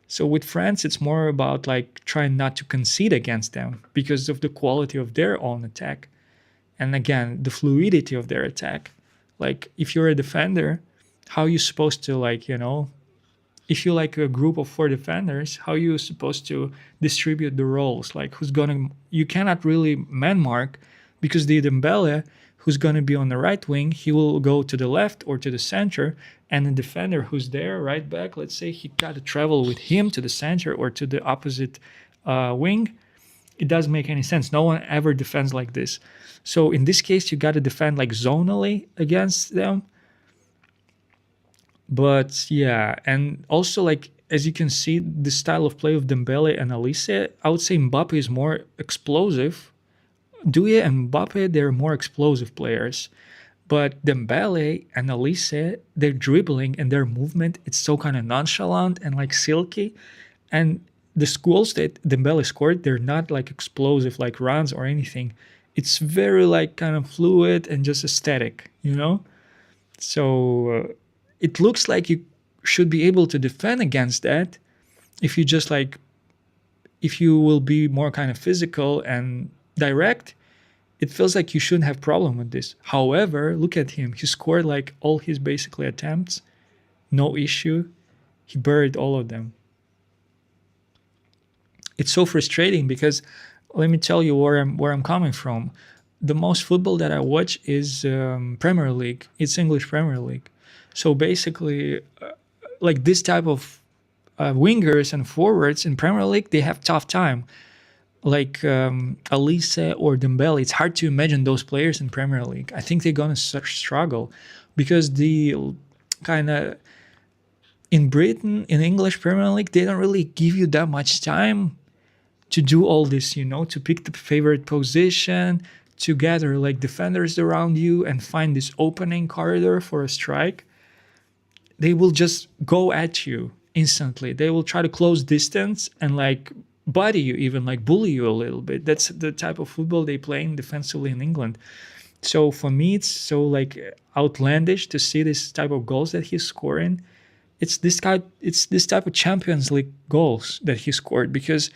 So with France, it's more about like trying not to concede against them because of the quality of their own attack. And again, the fluidity of their attack. Like if you're a defender, how are you supposed to, like, if you like a group of four defenders, how are you supposed to distribute the roles? Like who's gonna, you cannot really man mark, because the Dembele who's gonna be on the right wing, he will go to the left or to the center, and the defender who's there, right back, let's say he got to travel with him to the center or to the opposite wing. It doesn't make any sense. No one ever defends like this. So in this case, you got to defend like zonally against them. But yeah, and also like as you can see, the style of play of Dembele and Alice, I would say Mbappe is more explosive. Douye and Mbappe, they're more explosive players. But Dembele and Alice, their dribbling and their movement, it's so kind of nonchalant and like silky. And the goals that Dembele scored, they're not like explosive like runs or anything. It's very like kind of fluid and just aesthetic. So it looks like you should be able to defend against that if you just like, if you will be more kind of physical and direct. It feels like you shouldn't have problem with this. However, look at him. He scored like all his basically attempts, no issue. He buried all of them. It's so frustrating because let me tell you where I'm coming from. The most football that I watch is Premier League. It's English Premier League. So basically, like this type of wingers and forwards in Premier League, they have tough time. Like Alice or Dembele, it's hard to imagine those players in Premier League. I think they're gonna struggle because the kind of in Britain, in English Premier League, they don't really give you that much time to do all this, to pick the favorite position, to gather like defenders around you and find this opening corridor for a strike. They will just go at you instantly. They will try to close distance and like body you, even like bully you a little bit. That's the type of football they play in defensively in England. So for me, it's so like outlandish to see this type of goals that he's scoring. It's this type of Champions League goals that he scored, because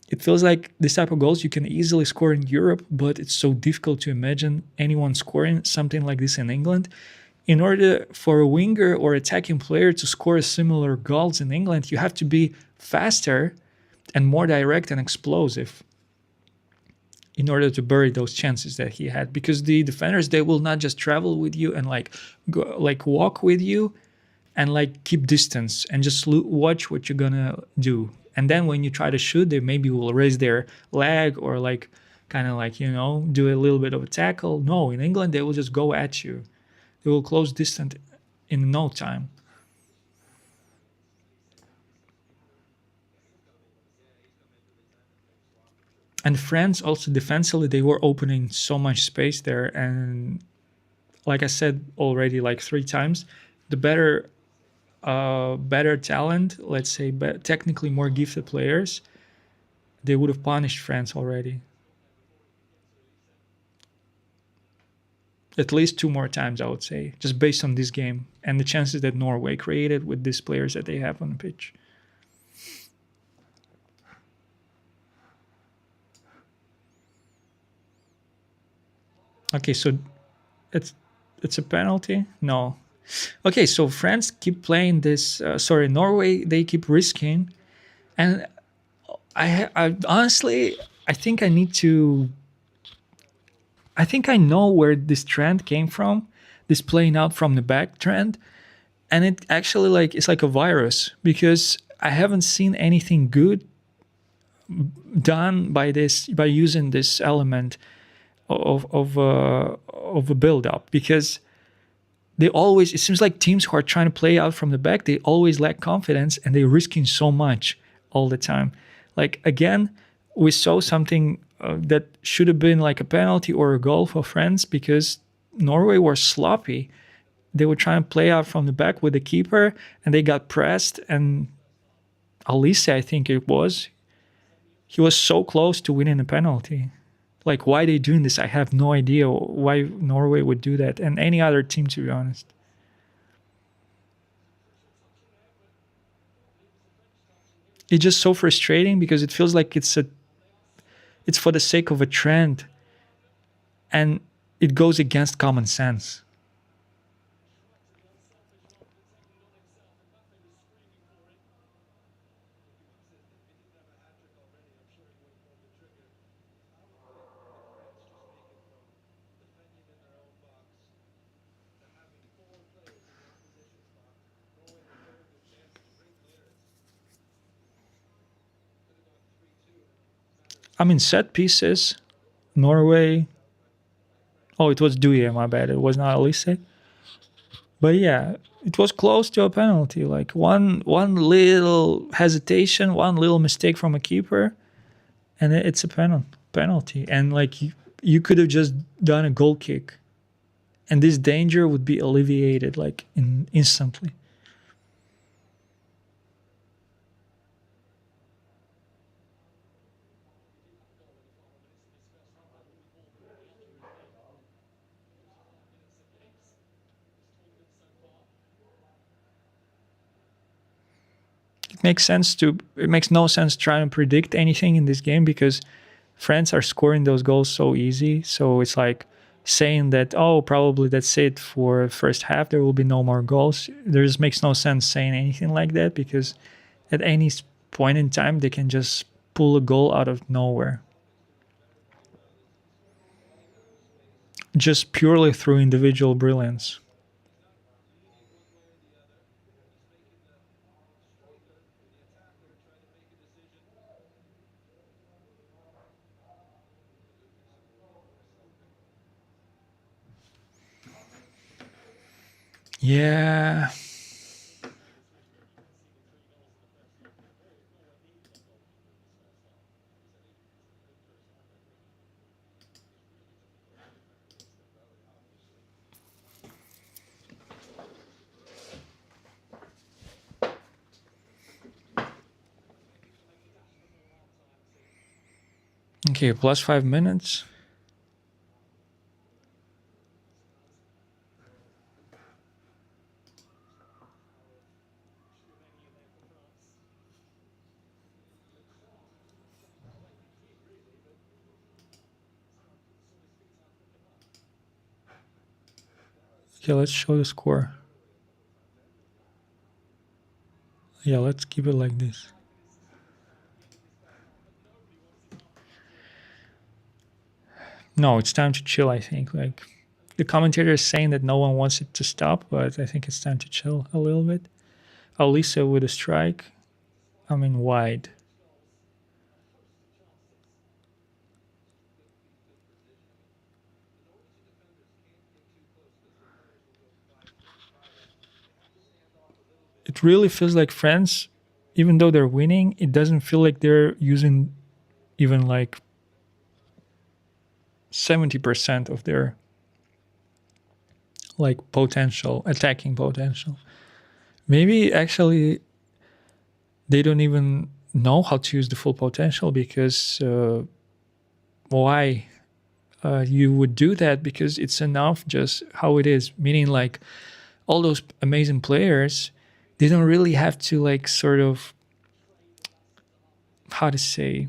it feels like this type of goals you can easily score in Europe, but it's so difficult to imagine anyone scoring something like this in England. In order for a winger or attacking player to score similar goals in England, you have to be faster and more direct and explosive in order to bury those chances that he had. Because the defenders, they will not just travel with you and like go, like walk with you and like keep distance and just watch what you're gonna do. And then when you try to shoot, they maybe will raise their leg or like kind of like, do a little bit of a tackle. No, in England, they will just go at you. They will close distance in no time. And France also defensively, they were opening so much space there. And like I said already, like 3 times, the better talent, let's say, but technically more gifted players, they would have punished France already. At least 2 more times, I would say, just based on this game and the chances that Norway created with these players that they have on the pitch. Okay, so it's it's a penalty. No. Okay, so France keep playing this. Sorry, Norway, they keep risking, and I honestly, I think I need to. I think I know where this trend came from, this playing out from the back trend, and it actually like it's like a virus, because I haven't seen anything good done by using this element of a build up, because they always, it seems like teams who are trying to play out from the back, they always lack confidence and they're risking so much all the time. Like again, we saw something that should have been like a penalty or a goal for France, because Norway were sloppy. They were trying to play out from the back with the keeper and they got pressed, and Alice, I think it was, he was so close to winning a penalty. Like, why they doing this? I have no idea why Norway would do that, and any other team, to be honest. It's just so frustrating because it feels like it's for the sake of a trend, and it goes against common sense. I mean, set pieces, Norway. Oh, it was Duye, my bad. It was not Elise. But yeah, it was close to a penalty. Like one little hesitation, one little mistake from a keeper, and it's a penalty. And like you could have just done a goal kick, and this danger would be alleviated like instantly. It makes no sense trying to predict anything in this game because France are scoring those goals so easy. So it's like saying that, oh, probably that's it for first half. There will be no more goals. There just makes no sense saying anything like that because at any point in time they can just pull a goal out of nowhere, just purely through individual brilliance. Yeah. Okay, plus 5 minutes. Okay, let's show the score. Yeah, let's keep it like this. No, it's time to chill, I think. Like the commentator is saying that no one wants it to stop, but I think it's time to chill a little bit. Alisa with a strike. I mean, wide. It really feels like France, even though they're winning, it doesn't feel like they're using even like 70% of their like potential, attacking potential. Maybe actually they don't even know how to use the full potential because why you would do that because it's enough just how it is, meaning like all those amazing players, they don't really have to like sort of how to say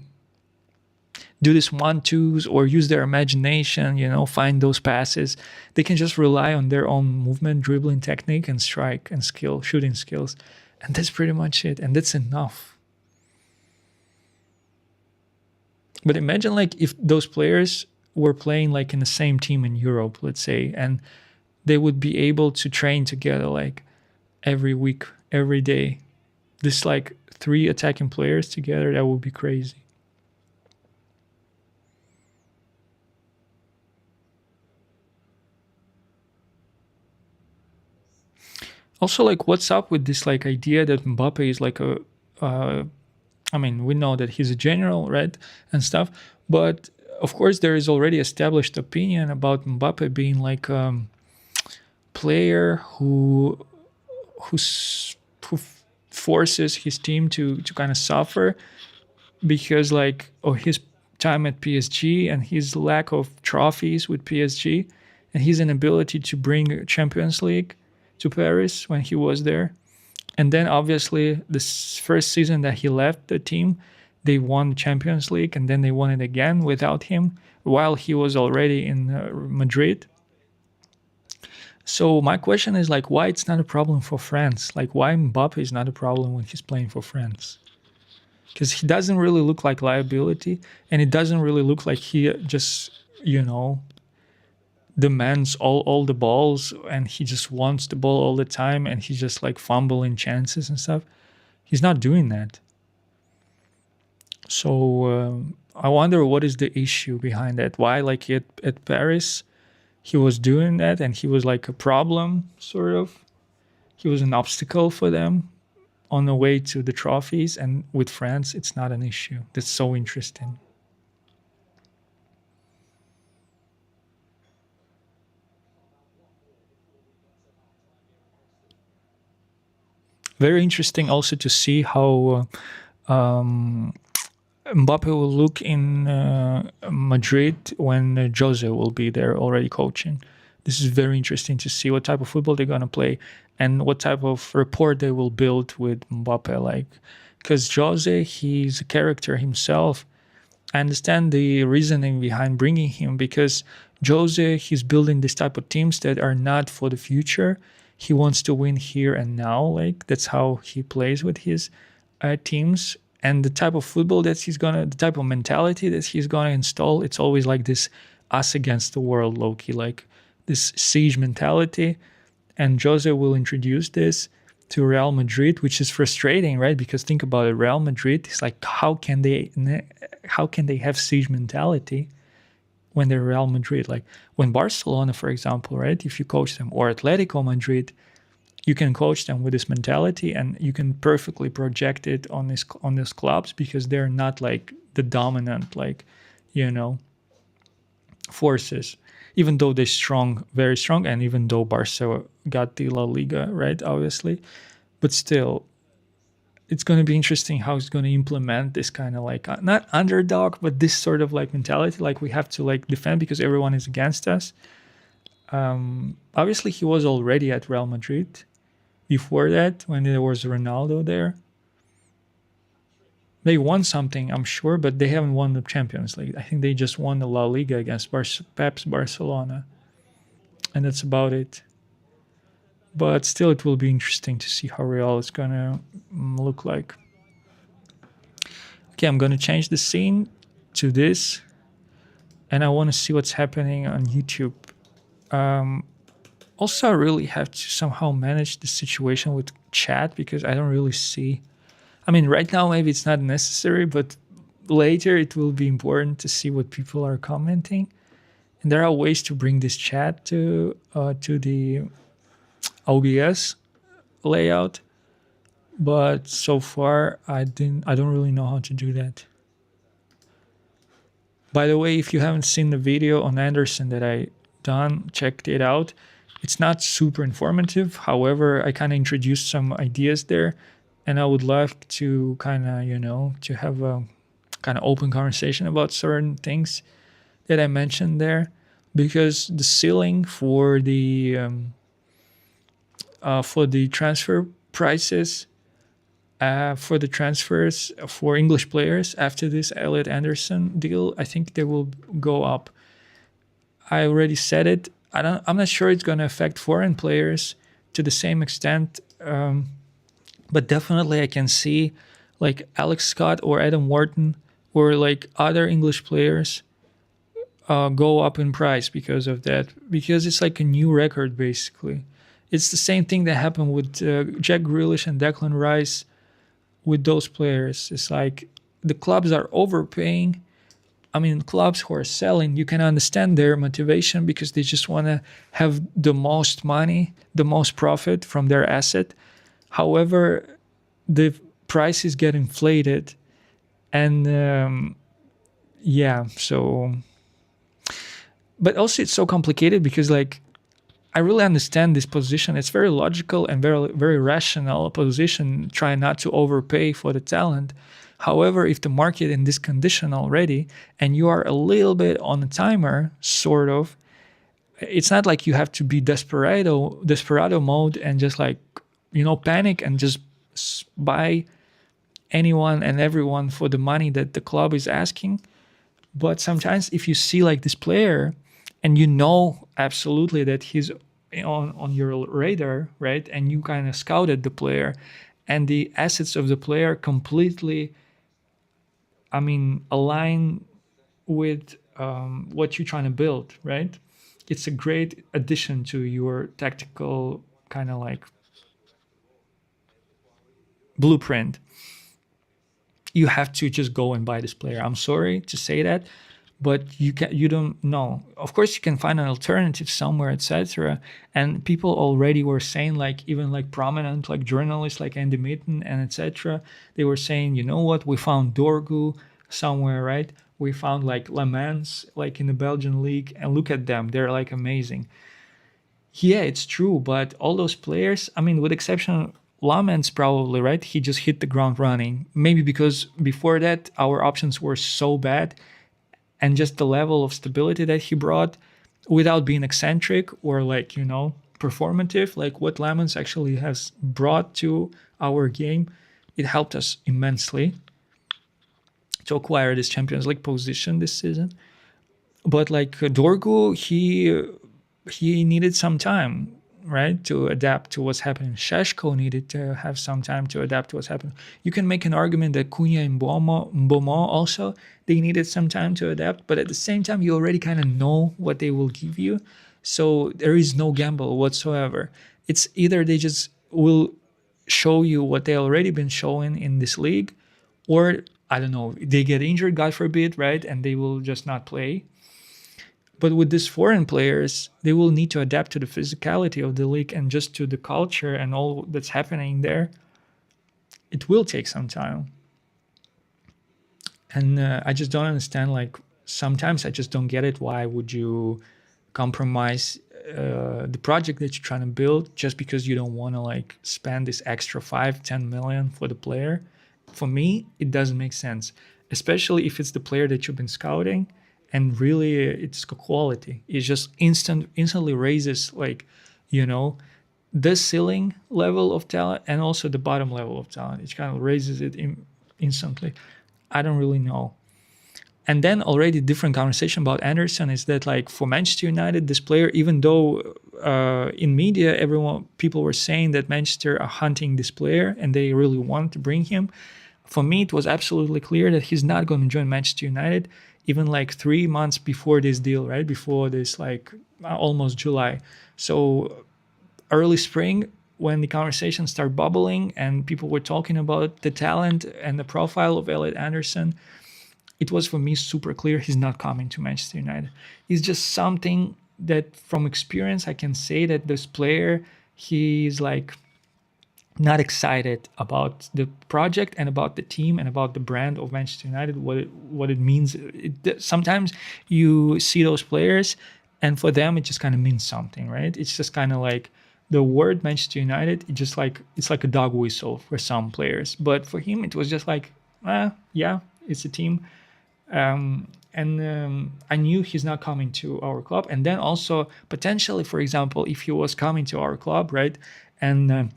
do this one twos or use their imagination, find those passes. They can just rely on their own movement, dribbling technique, and strike and skill, shooting skills. And that's pretty much it. And that's enough. But imagine like if those players were playing like in the same team in Europe, let's say, and they would be able to train together like every week, every day. This like three attacking players together, that would be crazy. Also, like, what's up with this like idea that Mbappe is like a? I mean, we know that he's a general, right, and stuff. But of course, there is already established opinion about Mbappe being like a player who forces his team to kind of suffer because like of his time at PSG and his lack of trophies with PSG and his inability to bring Champions League to Paris when he was there. And then obviously this first season that he left the team, they won the Champions League and then they won it again without him while he was already in Madrid. So my question is like, why it's not a problem for France? Like, why Mbappe is not a problem when he's playing for France? Because he doesn't really look like liability, and it doesn't really look like he just, you know, demands all the balls, and he just wants the ball all the time, and he's just like fumbling chances and stuff. He's not doing that. So I wonder what is the issue behind that. Why, like at Paris, he was doing that, and he was like a problem, sort of. He was an obstacle for them on the way to the trophies, and with France, it's not an issue. That's so interesting. Very interesting also to see how Mbappe will look in Madrid when Jose will be there already coaching. This is very interesting to see what type of football they're gonna play and what type of rapport they will build with Mbappe. Like, because Jose, he's a character himself. I understand the reasoning behind bringing him because Jose, he's building this type of teams that are not for the future. He wants to win here and now. Like that's how he plays with his teams, and the type of football that the type of mentality that he's gonna install. It's always like this us against the world, Loki, like this siege mentality. And Jose will introduce this to Real Madrid, which is frustrating, right? Because think about it, Real Madrid is like, how can they have siege mentality when they're Real Madrid? Like when Barcelona, for example, right? If you coach them, or Atletico Madrid, you can coach them with this mentality, and you can perfectly project it on these clubs because they're not like the dominant, like, you know, forces. Even though they're strong, very strong, and even though Barca got the La Liga, right? Obviously, but still, it's going to be interesting how it's going to implement this kind of like not underdog, but this sort of like mentality, like we have to like defend because everyone is against us. Obviously, he was already at Real Madrid before that when there was Ronaldo there. They won something, I'm sure, but they haven't won the Champions League. I think they just won the La Liga against Pep's Barcelona, and that's about it. But still, it will be interesting to see how Real is gonna look like. Okay, I'm gonna change the scene to this, and I want to see what's happening on YouTube. Also, I really have to somehow manage the situation with chat because I don't really see. I mean, right now maybe it's not necessary, but later it will be important to see what people are commenting. And there are ways to bring this chat to the OBS layout, but so far I don't really know how to do that. By the way, if you haven't seen the video on Anderson that I done, check it out. It's not super informative. However, I kind of introduced some ideas there, and I would love to kind of, you know, to have a kind of open conversation about certain things that I mentioned there, because the ceiling for the transfer prices for the transfers for English players after this Elliot Anderson deal, I think they will go up. I already said it. I'm not sure it's going to affect foreign players to the same extent, but definitely I can see like Alex Scott or Adam Wharton or like other English players go up in price because of that. Because it's like a new record basically. It's the same thing that happened with Jack Grealish and Declan Rice. With those players, it's like the clubs are overpaying. I mean, clubs who are selling, you can understand their motivation because they just want to have the most money, the most profit from their asset. However, the prices get inflated, and yeah, so. But also, it's so complicated because, like, I really understand this position. It's very logical and very, very rational position, trying not to overpay for the talent. However, if the market in this condition already, and you are a little bit on a timer, sort of, it's not like you have to be desperado mode and just like, you know, panic and just buy anyone and everyone for the money that the club is asking. But sometimes if you see like this player and you know absolutely that he's on your radar, right? And you kind of scouted the player and the assets of the player completely, I mean, align with what you're trying to build, right? It's a great addition to your tactical kind of like blueprint. You have to just go and buy this player. I'm sorry to say that, but you don't know. Of course, you can find an alternative somewhere, etc. And people already were saying, like even like prominent like journalists like Andy Mitten and etc. They were saying, you know what, we found Dorgu somewhere, right? We found like Le Mans like in the Belgian league, and look at them, they're like amazing. Yeah, it's true, but all those players, I mean, with exception of Lamens, probably, right? He just hit the ground running. Maybe because before that, our options were so bad, and just the level of stability that he brought without being eccentric or like, performative, like what Lamens actually has brought to our game, it helped us immensely to acquire this Champions League position this season. But like Dorgu, he needed some time, right, to adapt to what's happening. Sheshko needed to have some time to adapt to what's happening. You can make an argument that Cunha and Mbomo also, they needed some time to adapt, but at the same time, you already kind of know what they will give you. So there is no gamble whatsoever. It's either they just will show you what they already been showing in this league, or I don't know, they get injured, God forbid, right, and they will just not play. But with these foreign players, they will need to adapt to the physicality of the league and just to the culture and all that's happening there. It will take some time. And I just don't understand, like, sometimes I just don't get it. Why would you compromise the project that you're trying to build just because you don't want to, like, spend this extra 5-10 million for the player? For me, it doesn't make sense, especially if it's the player that you've been scouting and really it's quality. It just instantly raises, like, you know, the ceiling level of talent and also the bottom level of talent. It kind of raises it instantly. I don't really know. And then already different conversation about Anderson is that, like, for Manchester United, this player, even though in media people were saying that Manchester are hunting this player and they really want to bring him, for me it was absolutely clear that he's not going to join Manchester United even like 3 months before this deal, right? Before this, like almost July. So early spring, when the conversations start bubbling and people were talking about the talent and the profile of Elliot Anderson, it was for me super clear he's not coming to Manchester United. It's just something that from experience I can say that this player, he's like not excited about the project and about the team and about the brand of Manchester United, what it means. Sometimes you see those players and for them it just kind of means something, right? It's just kind of like the word Manchester United, it's like a dog whistle for some players. But for him it was just like, yeah, it's a team. And I knew he's not coming to our club. And then also potentially, for example, if he was coming to our club, right, and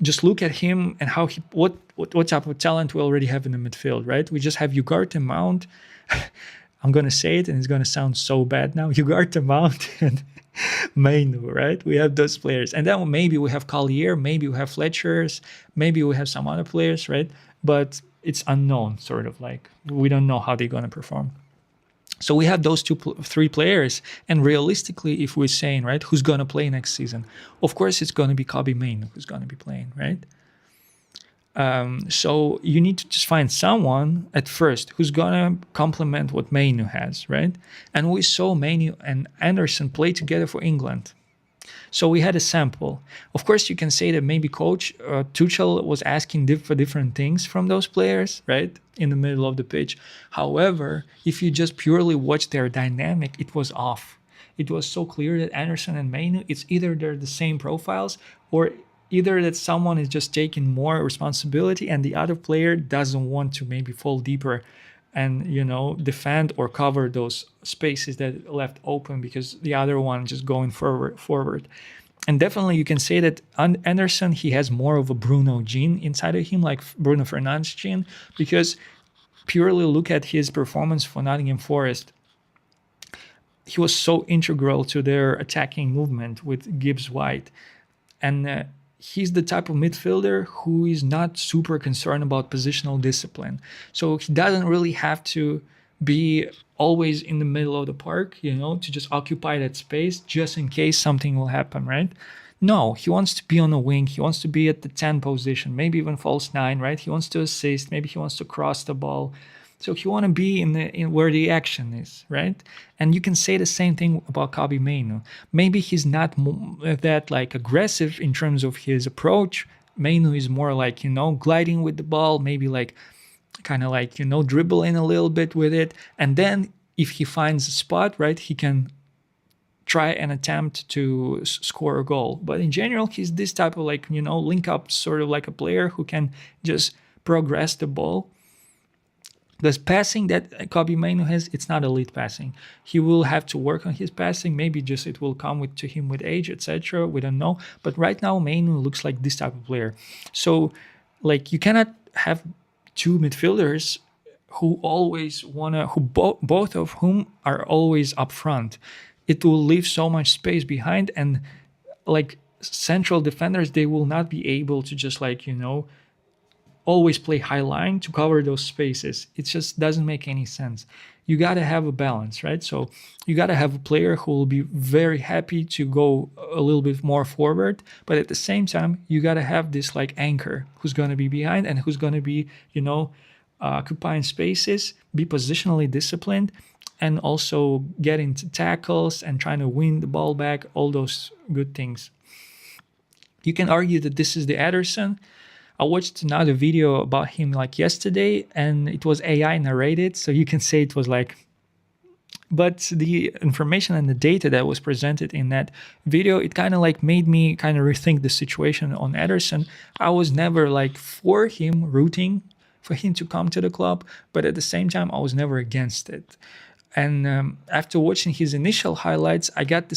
just look at him and how what type of talent we already have in the midfield, right? We just have Ugarte, Mount. I'm gonna say it, and it's gonna sound so bad now. Ugarte, Mount, and Mainu, right? We have those players, and then maybe we have Collier, maybe we have Fletcher's, maybe we have some other players, right? But it's unknown, sort of like we don't know how they're gonna perform. So we have those three players, and realistically, if we're saying, right, who's going to play next season, of course it's going to be Kobe Main who's going to be playing, right? So you need to just find someone at first who's going to complement what Mainu has, right? And we saw Mainu and Anderson play together for England. So we had a sample. Of course, you can say that maybe coach Tuchel was asking for different things from those players, right, in the middle of the pitch. However, if you just purely watch their dynamic, it was off. It was so clear that Anderson and Mainu, it's either they're the same profiles or either that someone is just taking more responsibility and the other player doesn't want to maybe fall deeper and defend or cover those spaces that left open because the other one just going forward. And definitely you can say that Anderson, he has more of a Bruno gene inside of him, like Bruno Fernandes gene, because purely look at his performance for Nottingham Forest. He was so integral to their attacking movement with Gibbs White. And he's the type of midfielder who is not super concerned about positional discipline. So he doesn't really have to be always in the middle of the park, to just occupy that space just in case something will happen, right? No, he wants to be on the wing. He wants to be at the 10 position, maybe even false 9, right? He wants to assist. Maybe he wants to cross the ball. So you want to be in where the action is, right? And you can say the same thing about Kobe Mainu. Maybe he's not that like aggressive in terms of his approach. Mainu is more like, gliding with the ball, maybe like kind of like, dribbling a little bit with it. And then if he finds a spot, right, he can try and attempt to score a goal. But in general, he's this type of like, link up sort of like a player who can just progress the ball. The passing that Kobe Mainu has, it's not elite passing. He will have to work on his passing. Maybe just it will come to him with age, etc. We don't know. But right now, Mainu looks like this type of player. So, like, you cannot have two midfielders who always both of whom are always up front. It will leave so much space behind, and like central defenders, they will not be able to just like always play high line to cover those spaces. It just doesn't make any sense. You got to have a balance, right? So you got to have a player who will be very happy to go a little bit more forward, but at the same time, you got to have this like anchor who's going to be behind and who's going to be, occupying spaces, be positionally disciplined, and also get into tackles and trying to win the ball back, all those good things. You can argue that this is the Ederson. I watched another video about him like yesterday, and it was AI narrated, so you can say it was like, but the information and the data that was presented in that video, it kind of like made me kind of rethink the situation on Ederson. I was never like for him, rooting for him to come to the club, but at the same time, I was never against it. And after watching his initial highlights, I got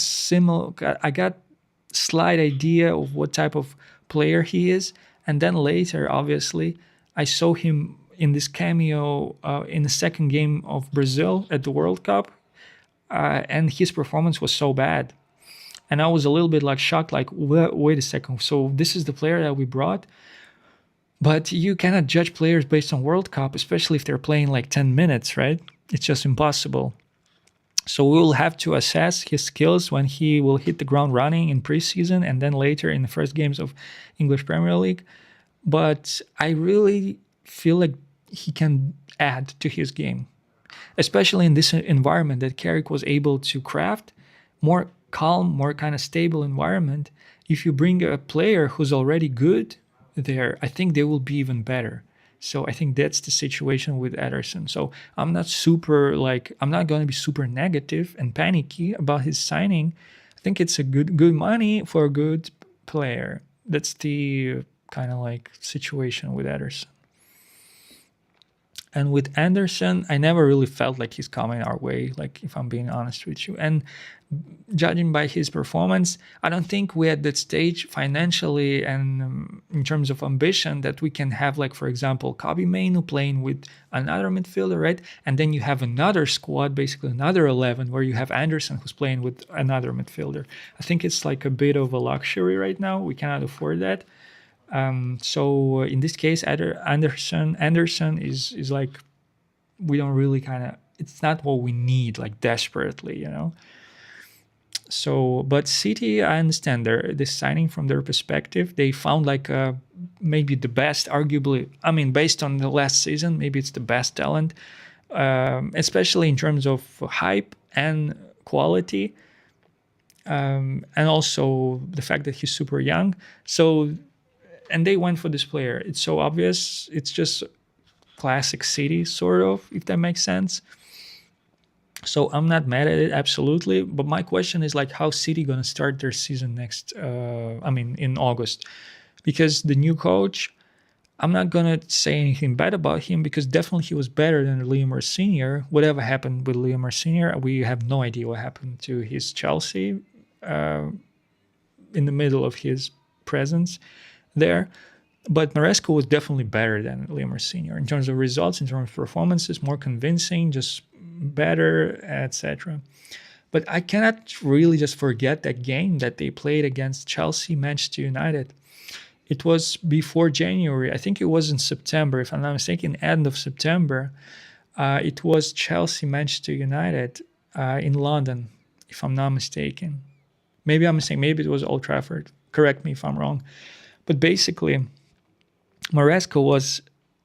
slight idea of what type of player he is. And then later, obviously, I saw him in this cameo in the second game of Brazil at the World Cup, and his performance was so bad. And I was a little bit like shocked, like, wait a second, so this is the player that we brought? But you cannot judge players based on World Cup, especially if they're playing like 10 minutes, right? It's just impossible. So we will have to assess his skills when he will hit the ground running in preseason and then later in the first games of English Premier League. But I really feel like he can add to his game, especially in this environment that Carrick was able to craft, more calm, more kind of stable environment. If you bring a player who's already good there, I think they will be even better. So I think that's the situation with Ederson. So I'm not going to be super negative and panicky about his signing. I think it's a good money for a good player. That's the kind of like situation with Ederson. And with Anderson, I never really felt like he's coming our way, like if I'm being honest with you. And judging by his performance, I don't think we're at that stage financially and in terms of ambition that we can have, like, for example, Kobe Mainu playing with another midfielder, right? And then you have another squad, basically another 11, where you have Anderson who's playing with another midfielder. I think it's like a bit of a luxury right now. We cannot afford that. So in this case, Anderson is like, we don't really it's not what we need like desperately, So, but City, I understand this signing from their perspective. They found like maybe the best, arguably, I mean, based on the last season, maybe it's the best talent, especially in terms of hype and quality. And also the fact that he's super young. So, and they went for this player. It's so obvious. It's just classic City, sort of, if that makes sense. So I'm not mad at it, absolutely. But my question is like, how City gonna start their season in August? Because the new coach, I'm not gonna say anything bad about him because definitely he was better than Liam Senior. Whatever happened with Liam Senior, we have no idea what happened to his Chelsea. in the middle of his presence there. But Maresco was definitely better than Limmer Senior in terms of results, in terms of performances, more convincing, just better, etc. But I cannot really just forget that game that they played against Chelsea, Manchester United. It was before January. I think it was in September, if I'm not mistaken, end of September. It was Chelsea, Manchester United in London, if I'm not mistaken. Maybe I'm mistaken. Maybe it was Old Trafford. Correct me if I'm wrong. But basically, Maresco was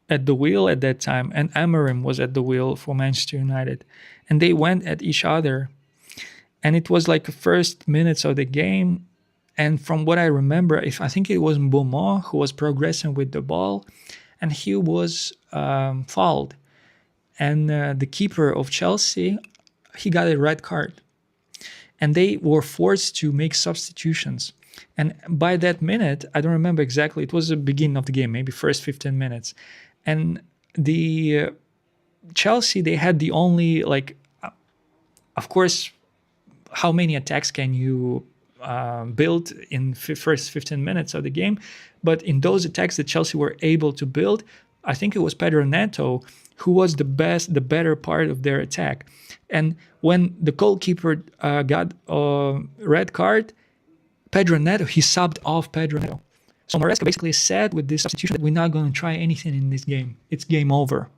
at the wheel at that time, and Amorim was at the wheel for Manchester United. And they went at each other. And it was like the first minutes of the game. And from what I remember, if I think it was Beaumont who was progressing with the ball, and he was fouled. And the keeper of Chelsea, he got a red card. And they were forced to make substitutions. And by that minute, I don't remember exactly, it was the beginning of the game, maybe first 15 minutes. And the Chelsea, they had the only, like, of course, how many attacks can you build in first 15 minutes of the game? But in those attacks that Chelsea were able to build, I think it was Pedro Neto who was the better part of their attack. And when the goalkeeper got a red card, Pedro Neto, he subbed off Pedro Neto. So Maresca basically said with this substitution that we're not going to try anything in this game. It's game over.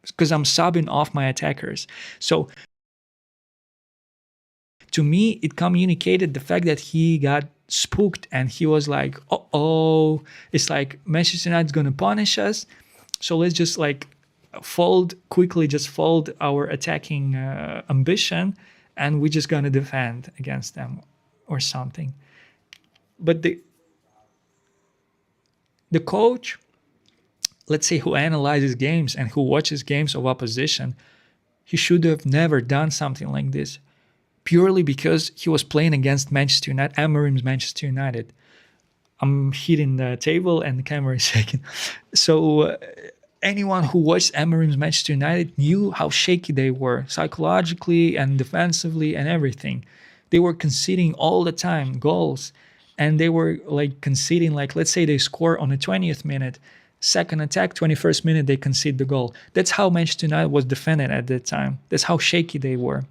Because I'm subbing off my attackers. So to me, it communicated the fact that he got spooked and he was like, oh, it's like Manchester United's going to punish us. So let's just like quickly fold our attacking ambition, and we're just going to defend against them or something. But the coach, let's say, who analyzes games and who watches games of opposition, he should have never done something like this, purely because he was playing against Manchester United, Amorim's Manchester United. I'm hitting the table and the camera is shaking. So anyone who watched Amorim's Manchester United knew how shaky they were psychologically and defensively and everything. They were conceding all the time goals, and they were like conceding, like, let's say they score on the 20th minute, second attack, 21st minute, they concede the goal. That's how Manchester United was defended at that time. That's how shaky they were.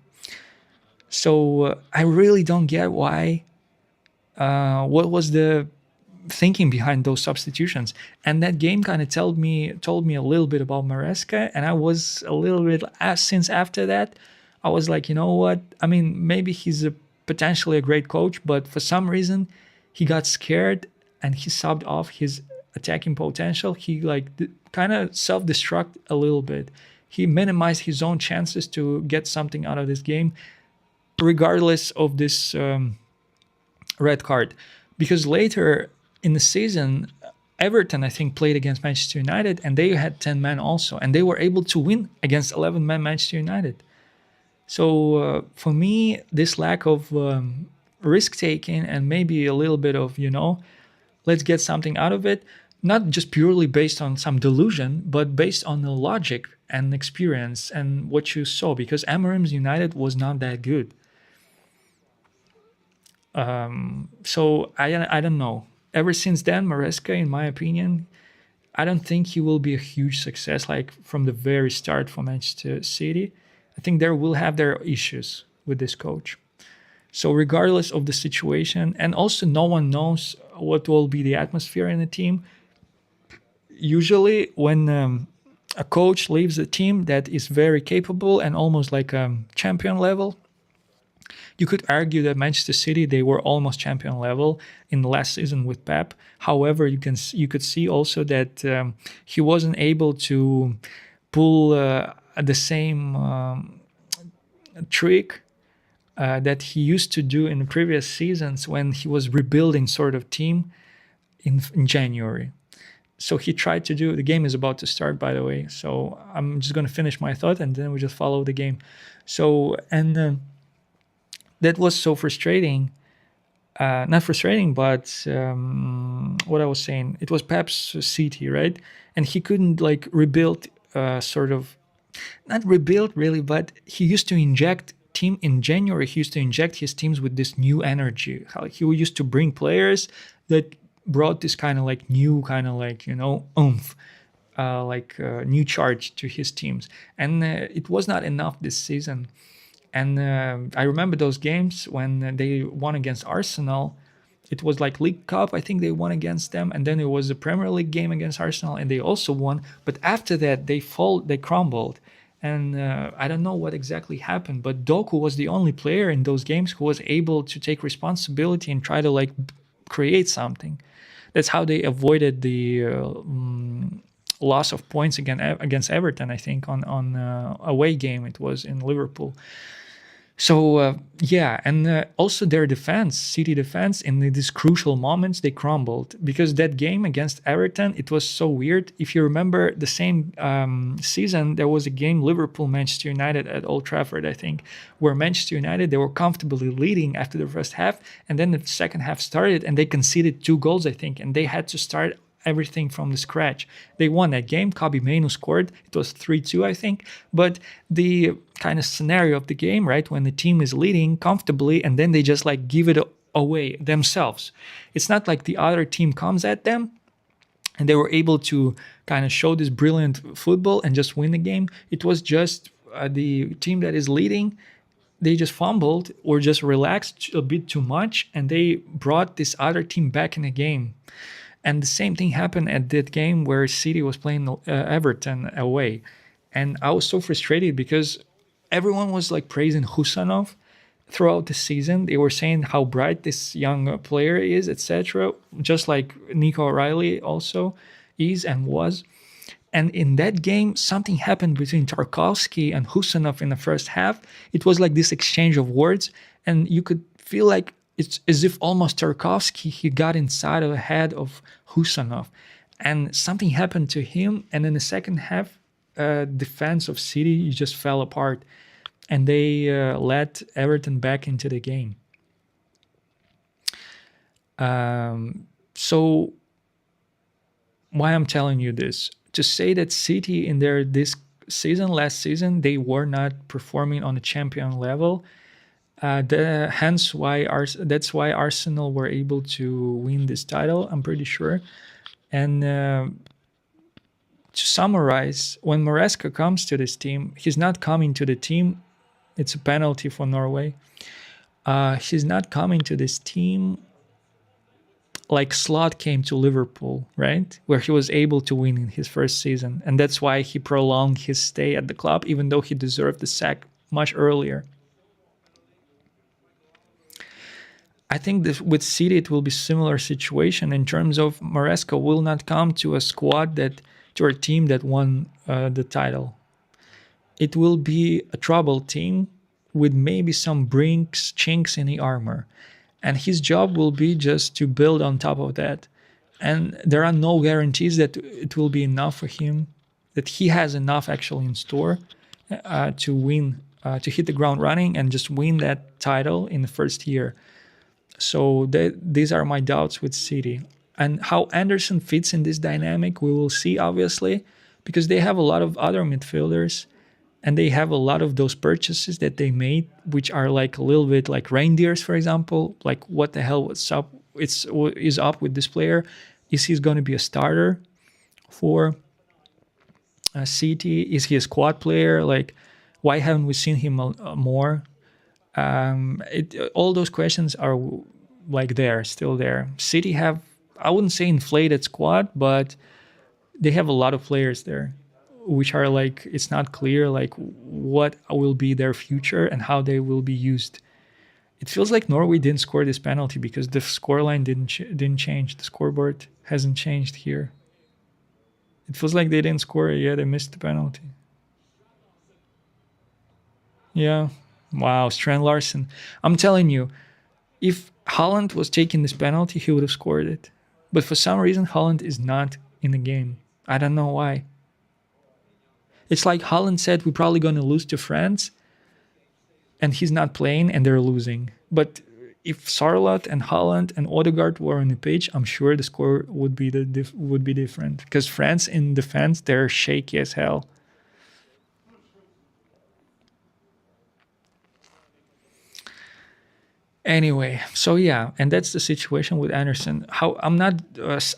So I really don't get why, what was the thinking behind those substitutions. And that game kind of told me a little bit about Maresca, and I was a little bit, since after that, I was like, you know what? I mean, maybe he's potentially a great coach, but for some reason, he got scared and he subbed off his attacking potential. He like kind of self-destruct a little bit. He minimized his own chances to get something out of this game, regardless of this red card. Because later in the season, Everton, I think, played against Manchester United, and they had 10 men also, and they were able to win against 11 men Manchester United. So for me, this lack of risk-taking and maybe a little bit of, let's get something out of it, not just purely based on some delusion, but based on the logic and experience and what you saw, because Amorim's United was not that good. So I don't know. Ever since then, Maresca, in my opinion, I don't think he will be a huge success like from the very start for Manchester City. I think they will have their issues with this coach. So regardless of the situation, and also no one knows what will be the atmosphere in the team. Usually when a coach leaves a team that is very capable and almost like a champion level, you could argue that Manchester City, they were almost champion level in the last season with Pep. However, you could see also that he wasn't able to pull the same trick that he used to do in the previous seasons when he was rebuilding sort of team in January. So he tried to do, the game is about to start, by the way. So I'm just going to finish my thought and then we just follow the game. So, and that was so frustrating. Not frustrating, but what I was saying, it was Pep's City, right? And he couldn't like rebuild sort of, not rebuild really, but he used to inject team in January, he used to inject his teams with this new energy. How he used to bring players that brought this kind of like new kind of like oomph, new charge to his teams. And it was not enough this season. And I remember those games when they won against Arsenal. It was like League Cup, I think they won against them, and then it was a Premier League game against Arsenal, and they also won. But after that, they crumbled, and I don't know what exactly happened. But Doku was the only player in those games who was able to take responsibility and try to like create something. That's how they avoided the loss of points against Everton. I think on away game it was in Liverpool. So yeah, and also their defense, City defense, in these crucial moments, they crumbled because that game against Everton, it was so weird. If you remember the same season, there was a game Liverpool-Manchester United at Old Trafford, I think, where Manchester United, they were comfortably leading after the first half, and then the second half started, and they conceded 2 goals, I think, and they had to start everything from the scratch. They won that game. Kobe Mainu scored. It was 3-2, I think. But the kind of scenario of the game, right, when the team is leading comfortably and then they just like give it away themselves. It's not like the other team comes at them and they were able to kind of show this brilliant football and just win the game. It was just the team that is leading, they just fumbled or just relaxed a bit too much, and they brought this other team back in the game. And the same thing happened at that game where City was playing Everton away. And I was so frustrated because everyone was like praising Husanov throughout the season. They were saying how bright this young player is, etc. Just like Nico O'Reilly also is and was. And in that game, something happened between Tarkovsky and Husanov in the first half. It was like this exchange of words, and you could feel like it's as if almost Tarkovsky, he got inside of the head of Husanov, and something happened to him. And in the second half, defense of City just fell apart, and they let Everton back into the game. So why I'm telling you this? To say that City in their this season, last season, they were not performing on the champion level. That's why Arsenal were able to win this title, I'm pretty sure. And to summarize, when Maresca comes to this team, he's not coming to the team. It's a penalty for Norway. He's not coming to this team like Slot came to Liverpool, right? Where he was able to win in his first season. And that's why he prolonged his stay at the club, even though he deserved the sack much earlier. I think this, with City, it will be similar situation in terms of Maresca will not come to a squad to a team that won the title. It will be a troubled team with maybe some chinks in the armor. And his job will be just to build on top of that. And there are no guarantees that it will be enough for him, that he has enough actually in store to win, to hit the ground running and just win that title in the first year. So these are my doubts with City. And how Anderson fits in this dynamic, we will see, obviously, because they have a lot of other midfielders and they have a lot of those purchases that they made, which are like a little bit like reindeers, for example. Like, what the hell is up with this player? Is he going to be a starter for City? Is he a squad player? Like, why haven't we seen him more? All those questions are like still there. City have, I wouldn't say inflated squad, but they have a lot of players there, which are like, it's not clear like what will be their future and how they will be used. It feels like Norway didn't score this penalty because the scoreline didn't change. The scoreboard hasn't changed here. It feels like they didn't score it yet. They missed the penalty. Yeah. Wow, Strand Larsen. I'm telling you, if Haaland was taking this penalty, he would have scored it. But for some reason, Haaland is not in the game. I don't know why. It's like Haaland said, we're probably going to lose to France, and he's not playing, and they're losing. But if Sarlat and Haaland and Odegaard were on the pitch, I'm sure the score would be different. Because France in defense, they're shaky as hell. Anyway, so yeah, and that's the situation with Anderson. How I'm not,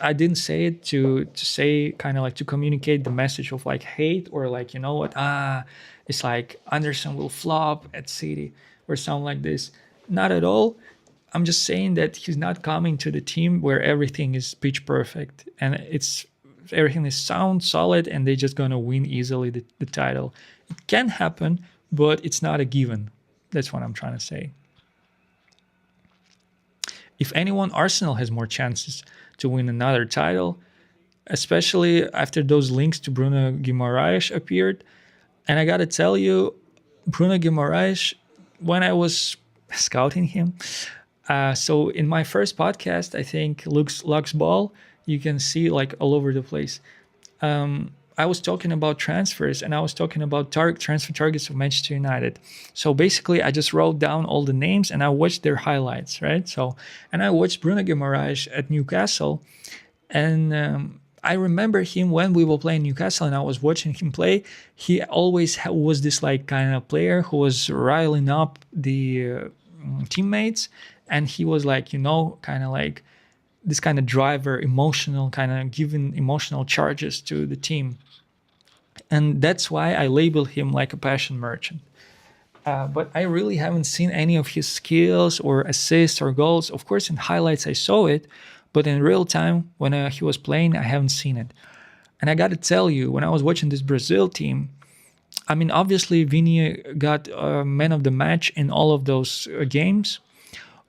I didn't say it to say kind of like to communicate the message of like hate or like, you know what, it's like Anderson will flop at City or something like this. Not at all. I'm just saying that he's not coming to the team where everything is pitch perfect and it's everything is sound, solid, and they're just gonna win easily the title. It can happen, but it's not a given. That's what I'm trying to say. If anyone, Arsenal has more chances to win another title, especially after those links to Bruno Guimaraes appeared. And I gotta tell you, Bruno Guimaraes, when I was scouting him, so in my first podcast, I think Lux Ball, you can see like all over the place. I was talking about transfers and I was talking about transfer targets of Manchester United. So basically, I just wrote down all the names and I watched their highlights, right? So, and I watched Bruno Guimaraes at Newcastle, and I remember him when we were playing Newcastle and I was watching him play. He always was this like kind of player who was riling up the teammates, and he was like, you know, kind of like this kind of driver, emotional, kind of giving emotional charges to the team. And that's why I label him like a passion merchant. But I really haven't seen any of his skills or assists or goals. Of course, in highlights, I saw it, but in real time, when he was playing, I haven't seen it. And I got to tell you, when I was watching this Brazil team, I mean, obviously, Vini got man of the match in all of those games.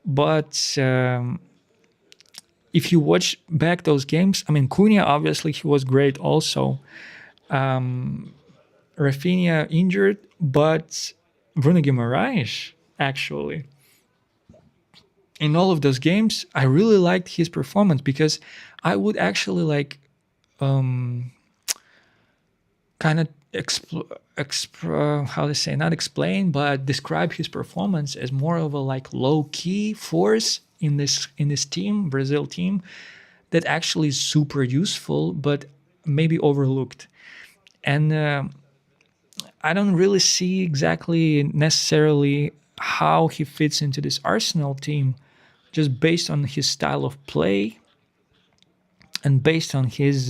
But if you watch back those games, I mean, Cunha, obviously, he was great also. Rafinha injured, but Bruno Guimaraes, actually, in all of those games, I really liked his performance because I would actually like kind of how to say, not explain, but describe his performance as more of a like low key force in this team, Brazil team, that actually is super useful, but maybe overlooked. And I don't really see exactly necessarily how he fits into this Arsenal team, just based on his style of play and based on his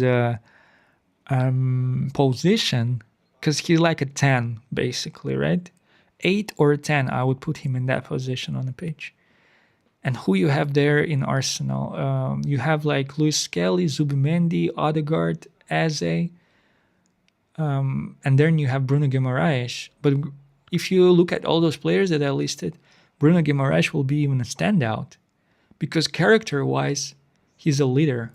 position, because he's like a 10, basically, right? 8 or a 10, I would put him in that position on the pitch. And who you have there in Arsenal? You have like Luis Skelly, Zubimendi, Odegaard, Eze, and then you have Bruno Guimaraes. But if you look at all those players that I listed, Bruno Guimaraes will be even a standout because character-wise, he's a leader.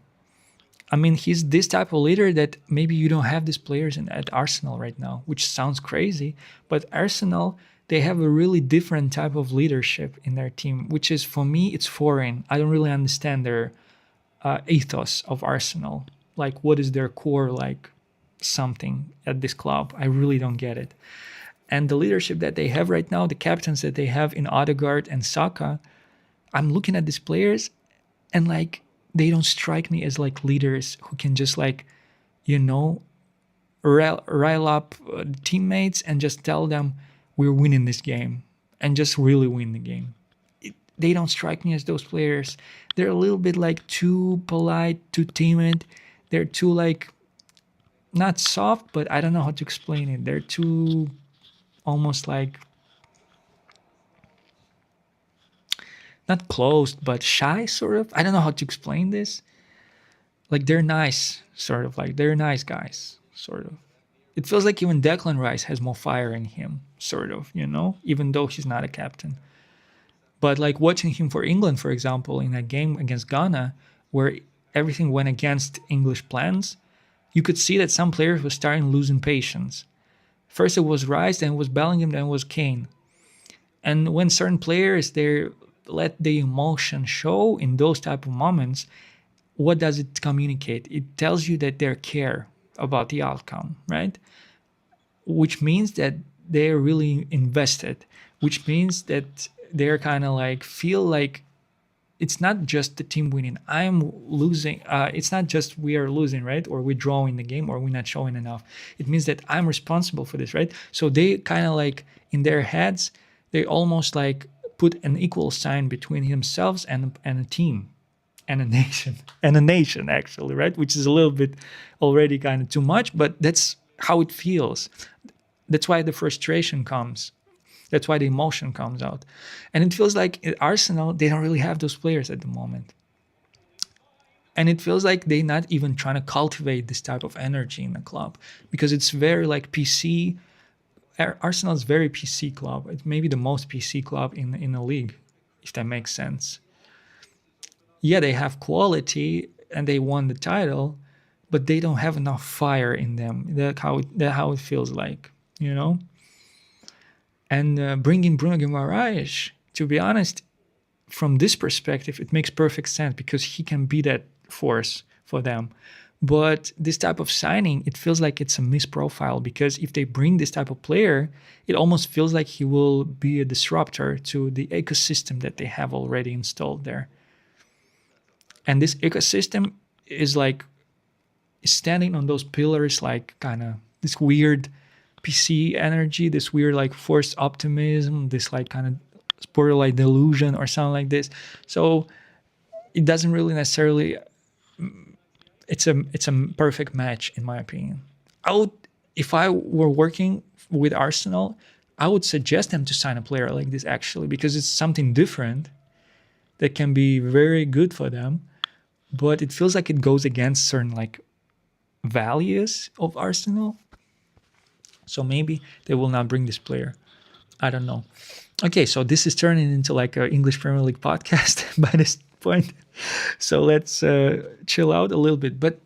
I mean, he's this type of leader that maybe you don't have these players at Arsenal right now, which sounds crazy. But Arsenal, they have a really different type of leadership in their team, which is, for me, it's foreign. I don't really understand their ethos of Arsenal. Like, what is their core, like, something at this club? I really don't get it. And the leadership that they have right now, the captains that they have in Odegaard and Saka, I'm looking at these players and, like, they don't strike me as like leaders who can just like, you know, rile up teammates and just tell them we're winning this game and just really win the game. They don't strike me as those players. They're a little bit like too polite, too timid. They're too like not soft, but I don't know how to explain it. They're too almost like not closed, but shy, sort of. I don't know how to explain this. Like they're nice, sort of like they're nice guys, sort of. It feels like even Declan Rice has more fire in him, sort of, you know, even though he's not a captain. But like watching him for England, for example, in a game against Ghana, where everything went against English plans, you could see that some players were starting losing patience. First it was Rice, then it was Bellingham, then it was Kane. And when certain players they let the emotion show in those type of moments, what does it communicate? It tells you that they care about the outcome, right? Which means that they're really invested, which means that they're kind of like feel like it's not just the team winning. I'm losing. It's not just we are losing, right? Or we're drawing the game or we're not showing enough. It means that I'm responsible for this, right? So they kind of like in their heads, they almost like put an equal sign between themselves and a team and a nation and a nation actually, right? Which is a little bit already kind of too much, but that's how it feels. That's why the frustration comes. That's why the emotion comes out. And it feels like at Arsenal, they don't really have those players at the moment. And it feels like they're not even trying to cultivate this type of energy in the club because it's very like PC. Arsenal is very PC club. It's maybe the most PC club in the league, if that makes sense. Yeah, they have quality and they won the title, but they don't have enough fire in them. That's how it feels like, you know. And bringing Bruno Guimaraes, to be honest, from this perspective, it makes perfect sense because he can be that force for them. But this type of signing, it feels like it's a misprofile because if they bring this type of player, it almost feels like he will be a disruptor to the ecosystem that they have already installed there. And this ecosystem is like standing on those pillars, like kind of this weird PC energy, this weird like forced optimism, this like kind of borderline delusion or something like this. So it doesn't really necessarily. It's a perfect match in my opinion. I would, if I were working with Arsenal, I would suggest them to sign a player like this actually because it's something different that can be very good for them. But it feels like it goes against certain like values of Arsenal. So maybe they will not bring this player. I don't know. Okay, so this is turning into like an English Premier League podcast by this point. So let's chill out a little bit. But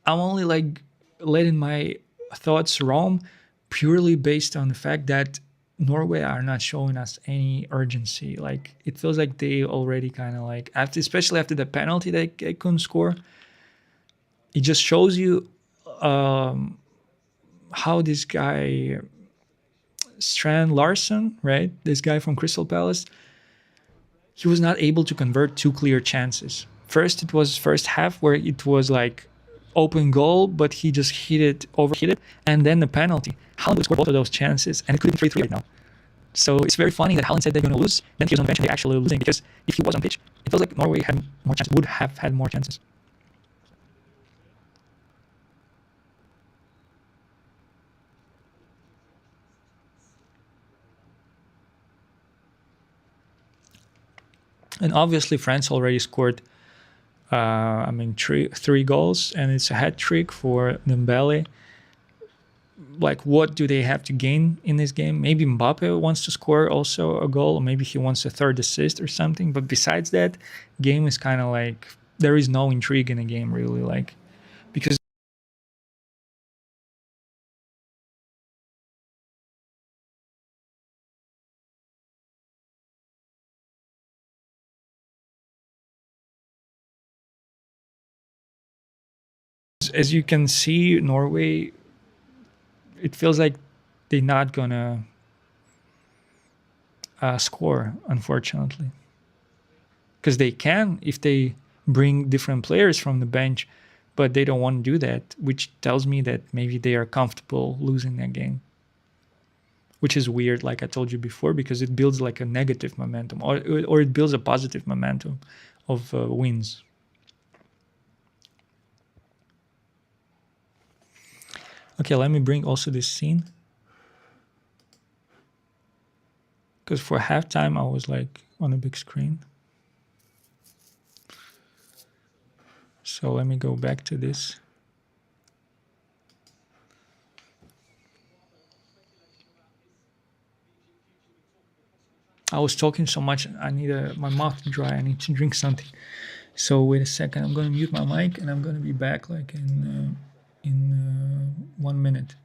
I'm only like letting my thoughts roam purely based on the fact that Norway are not showing us any urgency. Like it feels like they already kind of like after, especially after the penalty they couldn't score. It just shows you how this guy Strand Larson, right? This guy from Crystal Palace, he was not able to convert two clear chances. First, it was first half where it was like open goal, but he just overhit it, and then the penalty. Haaland scored both of those chances, and it could be 3-3 right now. So it's very funny that Haaland said they're going to lose, then he was on the bench and they're actually losing because if he was on pitch, it feels like Norway had more chances, would have had more chances. And obviously, France already scored. Three goals, and it's a hat trick for Dembele. Like, what do they have to gain in this game? Maybe Mbappe wants to score also a goal, or maybe he wants a third assist or something. But besides that, game is kind of like there is no intrigue in the game really, like because as you can see, Norway, it feels like they're not gonna score, unfortunately, because they can if they bring different players from the bench, but they don't want to do that, which tells me that maybe they are comfortable losing that game, which is weird, like I told you before, because it builds like a negative momentum or it builds a positive momentum of wins. Okay, let me bring also this scene because for halftime I was like on a big screen. So let me go back to this. I was talking so much. I need my mouth to dry. I need to drink something. So wait a second. I'm gonna mute my mic and I'm gonna be back like in 1 minute.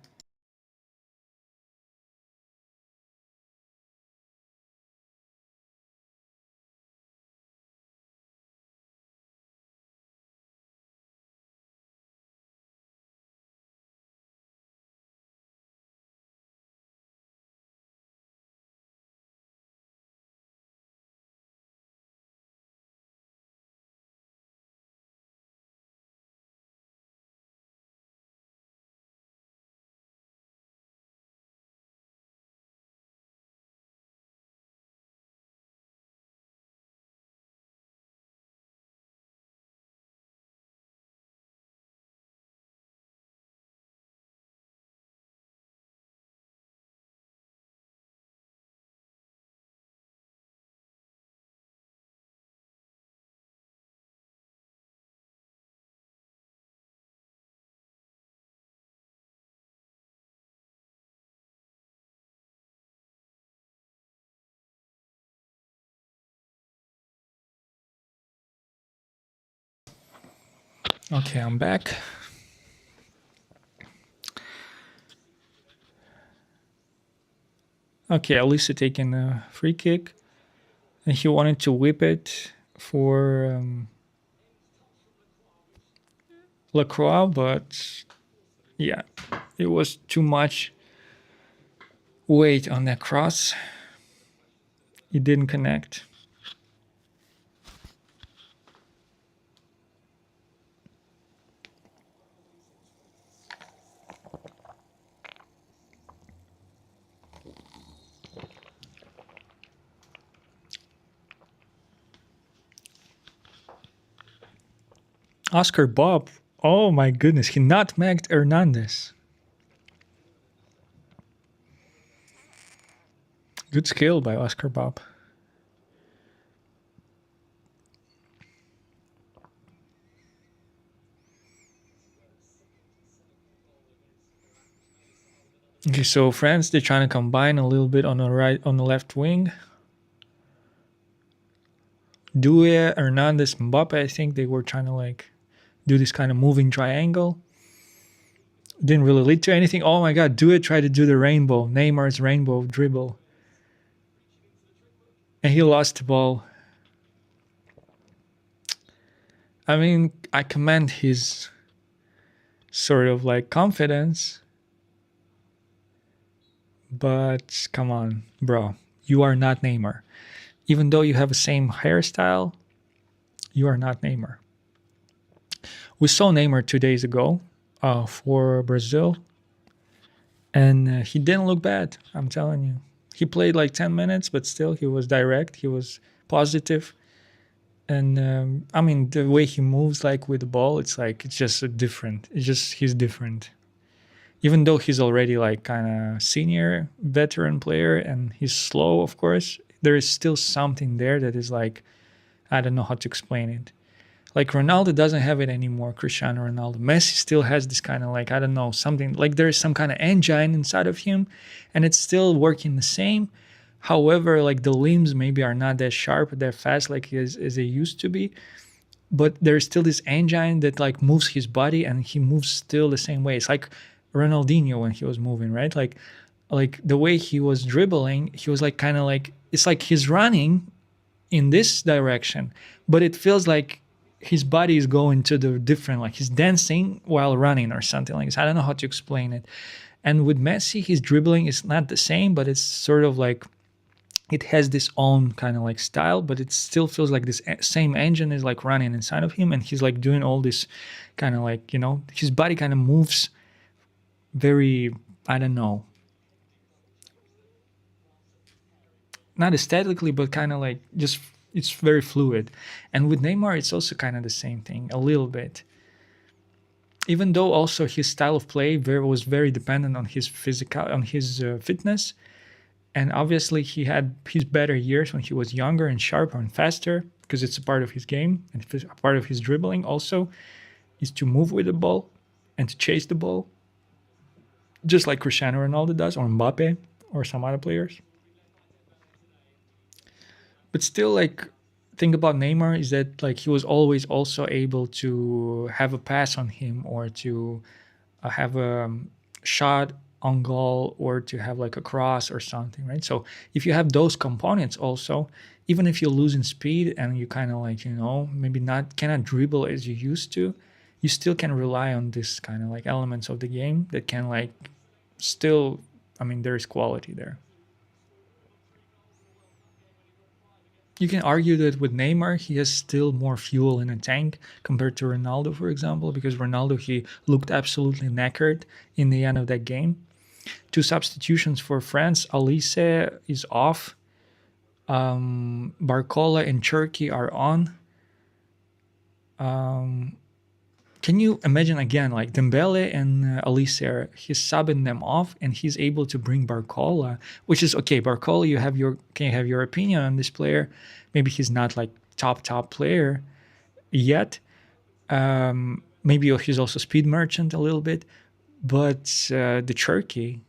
Okay, I'm back. Okay, Elisa taking a free kick, and he wanted to whip it for Lacroix, but yeah, it was too much weight on that cross. It didn't connect. Oscar Bob. Oh my goodness, he nutmegged Hernandez. Good skill by Oscar Bob. Okay, so France, they're trying to combine a little bit on the right, on the left wing. Doué, Hernandez, Mbappe, I think they were trying to like do this kind of moving triangle. Didn't really lead to anything. Oh my god, Doué tried to do the rainbow, Neymar's rainbow dribble. And he lost the ball. I mean, I commend his sort of like confidence, but come on, bro. You are not Neymar. Even though you have the same hairstyle, you are not Neymar. We saw Neymar 2 days ago for Brazil, and he didn't look bad. I'm telling you, he played like 10 minutes, but still he was direct. He was positive, and I mean the way he moves, like with the ball, it's like it's just a different. It's just he's different. Even though he's already like kind of senior veteran player and he's slow, of course, there is still something there that is like I don't know how to explain it. Like Ronaldo doesn't have it anymore. Cristiano Ronaldo, Messi still has this kind of like I don't know something like there is some kind of engine inside of him, and it's still working the same. However, like the limbs maybe are not that sharp, that fast like as they used to be, but there's still this engine that like moves his body and he moves still the same way. It's like Ronaldinho when he was moving, right? Like the way he was dribbling, he was like kind of like it's like he's running in this direction, but it feels like his body is going to the different like he's dancing while running or something like this. I don't know how to explain it. And with Messi, his dribbling is not the same, but it's sort of like it has this own kind of like style, but it still feels like this same engine is like running inside of him, and he's like doing all this kind of like his body kind of moves very I don't know, not aesthetically, but kind of like just it's very fluid. And with Neymar, it's also kind of the same thing a little bit. Even though also his style of play was very dependent on his physical, on his fitness, and obviously he had his better years when he was younger and sharper and faster because it's a part of his game and a part of his dribbling also is to move with the ball and to chase the ball, just like Cristiano Ronaldo does or Mbappe or some other players. But still, like, thing about Neymar is that like he was always also able to have a pass on him or to have a shot on goal or to have like a cross or something, right? So if you have those components also, even if you lose in speed and you kind of like maybe not cannot dribble as you used to, you still can rely on this kind of like elements of the game that can like still. I mean, there is quality there. You can argue that with Neymar, he has still more fuel in a tank compared to Ronaldo, for example, because Ronaldo, he looked absolutely knackered in the end of that game. Two substitutions for France. Alice is off. Barcola and Turkey are on. Can you imagine again, like Dembele and Alice, he's subbing them off, and he's able to bring Barcola, which is okay. Barcola, can you have your opinion on this player? Maybe he's not like top player yet. Maybe he's also speed merchant a little bit, but the Turkey,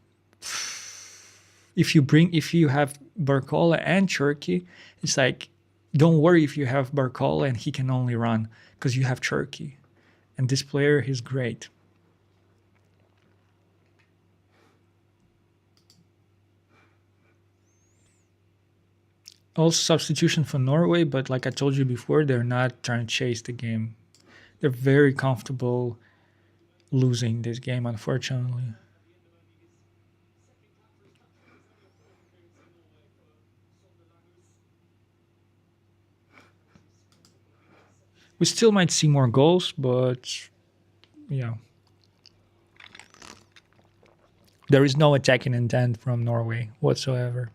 if you have Barcola and Turkey, it's like don't worry if you have Barcola and he can only run because you have Turkey. and this player is great. Also substitution for Norway, but like I told you before, they're not trying to chase the game. They're very comfortable losing this game, unfortunately. We still might see more goals, but yeah. There is no attacking intent from Norway whatsoever.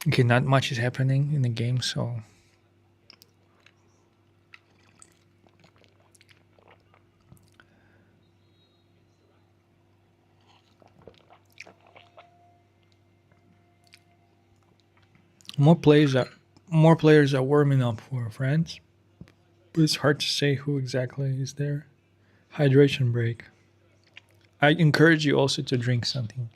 Okay, not much is happening in the game, so more players are warming up for France, but it's hard to say who exactly is there. Hydration break. I encourage you also to drink something.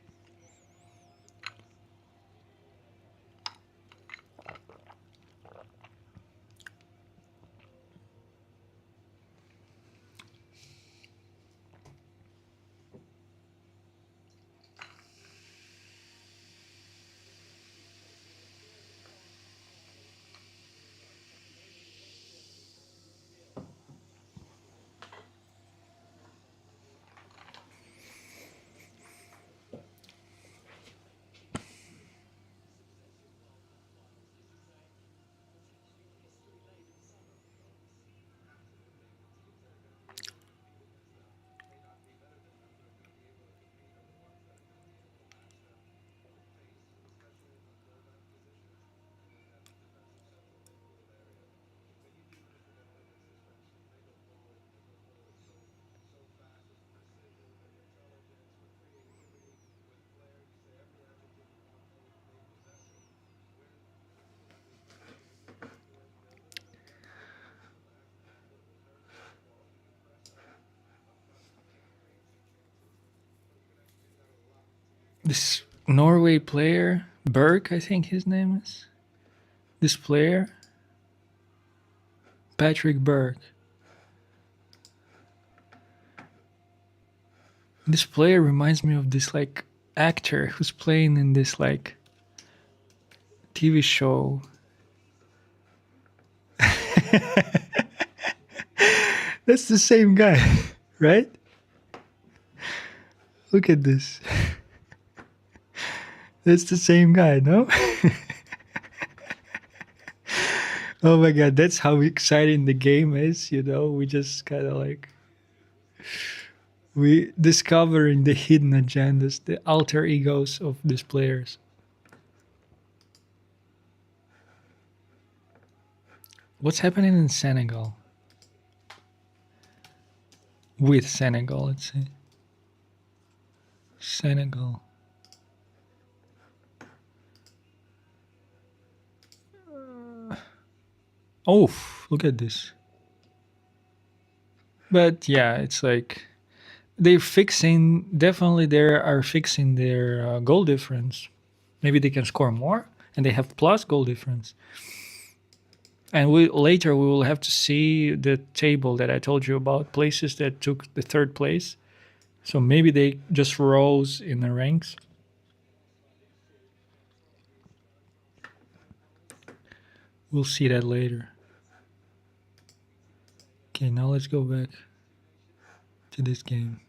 This Norway player, Berg, I think his name is. This player, Patrick Berg. This player reminds me of this like actor who's playing in this like TV show. That's the same guy, right? Look at this. That's the same guy, no? Oh my god, that's how exciting the game is, you know? We just kind of like we discovering the hidden agendas, the alter egos of these players. What's happening in Senegal? With Senegal, let's say. Senegal. Oh, look at this. But yeah, it's like they're fixing, definitely they are fixing their goal difference. Maybe they can score more and they have plus goal difference. And we later we will have to see the table that I told you about, places that took the third place. So maybe they just rose in the ranks. We'll see that later. Okay, now let's go back to this game.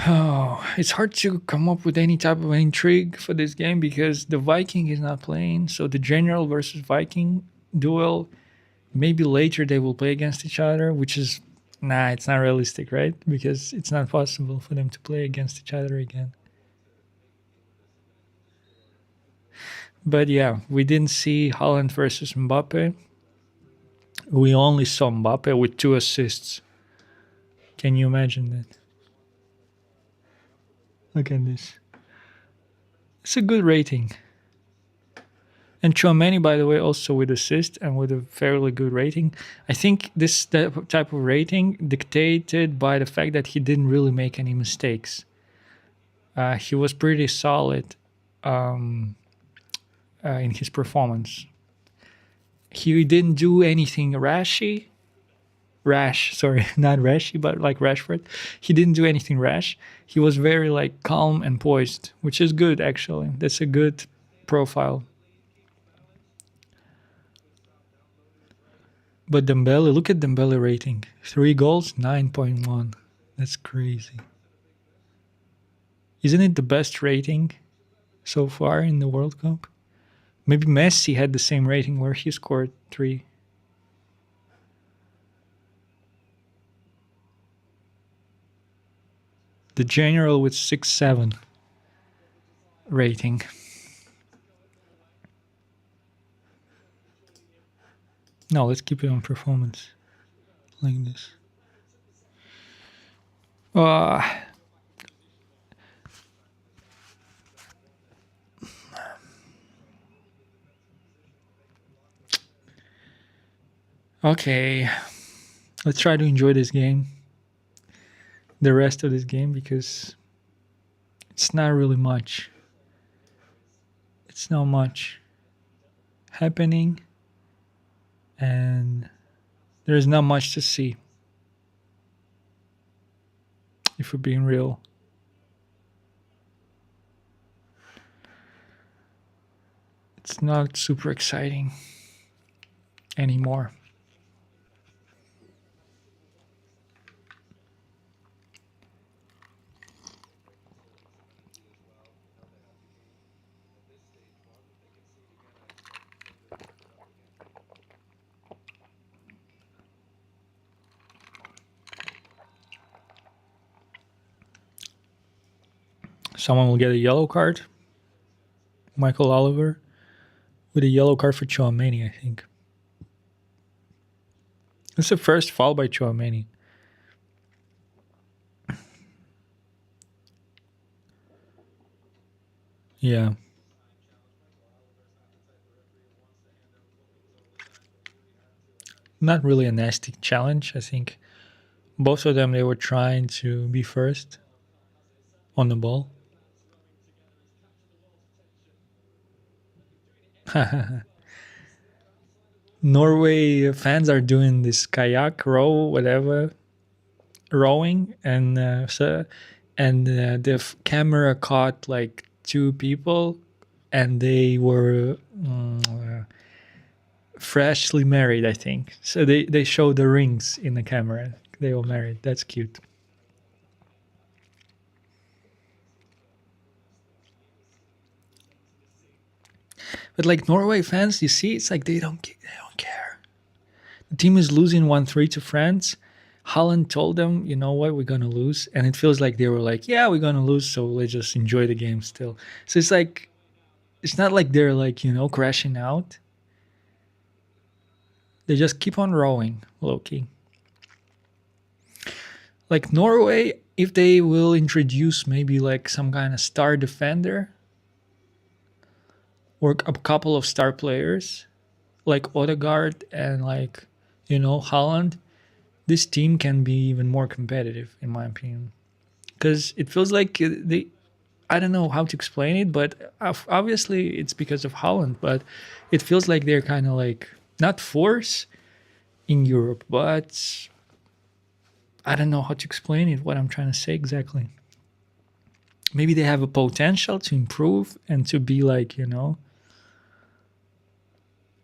Oh, it's hard to come up with any type of intrigue for this game because the Viking is not playing. So the general versus Viking duel, maybe later they will play against each other, which is nah, it's not realistic, right? Because it's not possible for them to play against each other again. But yeah, we didn't see Holland versus Mbappe. We only saw Mbappe with 2 assists. Can you imagine that? Look at this. It's a good rating. And Chouameni, by the way, also with assist and with a fairly good rating. I think this type of rating dictated by the fact that he didn't really make any mistakes. He was pretty solid in his performance. He didn't do anything rash, sorry, not rashy, but like Rashford. He didn't do anything rash. He was very like calm and poised, which is good actually. That's a good profile. But Dembele, look at Dembele rating. 3 goals, 9.1. That's crazy. Isn't it the best rating so far in the World Cup? Maybe Messi had the same rating where he scored 3. The general with 6.7 rating. No, let's keep it on performance. Like this. Okay. Let's try to enjoy this game. The rest of this game because it's not really much. It's not much happening and there's not much to see. If we're being real. It's not super exciting anymore. Someone will get a yellow card. Michael Oliver with a yellow card for Chouameni, I think. It's the first foul by Chouameni. Yeah. Not really a nasty challenge, I think. Both of them, they were trying to be first on the ball. Norway fans are doing this kayak row, whatever, rowing, and the camera caught like 2 people, and they were freshly married, I think. So they show the rings in the camera. They were married. That's cute. But like Norway fans, you see, it's like they don't care. The team is losing 1-3 to France. Holland told them, you know what, we're gonna lose, and it feels like they were like, yeah, we're gonna lose, so let's just enjoy the game still. So it's like, it's not like they're like crashing out. They just keep on rowing, low key. Like Norway, if they will introduce maybe like some kind of star defender or a couple of star players like Odegaard and like Holland, this team can be even more competitive in my opinion. Because it feels like I don't know how to explain it, but obviously it's because of Holland, but it feels like they're kind of like not force in Europe, but I don't know how to explain it, what I'm trying to say exactly. Maybe they have a potential to improve and to be like,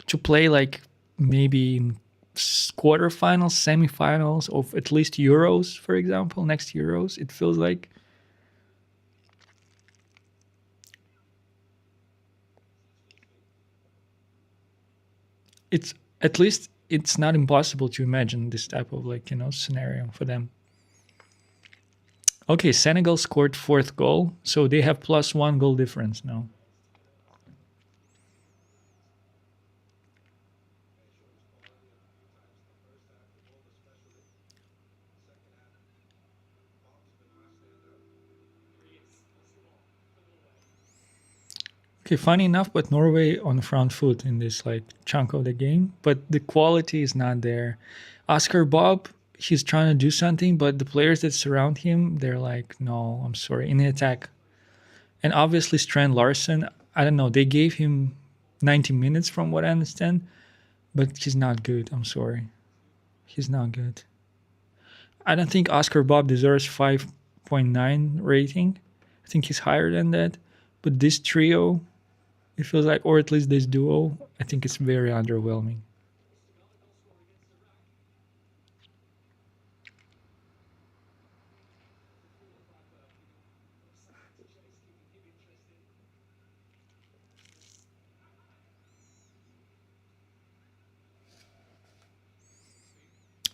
to play like maybe in quarterfinals, semifinals of at least Euros, for example, next Euros. It feels like it's at least it's not impossible to imagine this type of like scenario for them. Okay, Senegal scored fourth goal, so they have plus one goal difference now. Okay, funny enough, but Norway on the front foot in this like chunk of the game, but the quality is not there. Oscar Bob, he's trying to do something, but the players that surround him, they're like, no, I'm sorry, in the attack. And obviously, Strand Larson, I don't know, they gave him 90 minutes from what I understand, but he's not good. I'm sorry. He's not good. I don't think Oscar Bob deserves 5.9 rating. I think he's higher than that. But this trio, it feels like, or at least this duo, I think it's very underwhelming.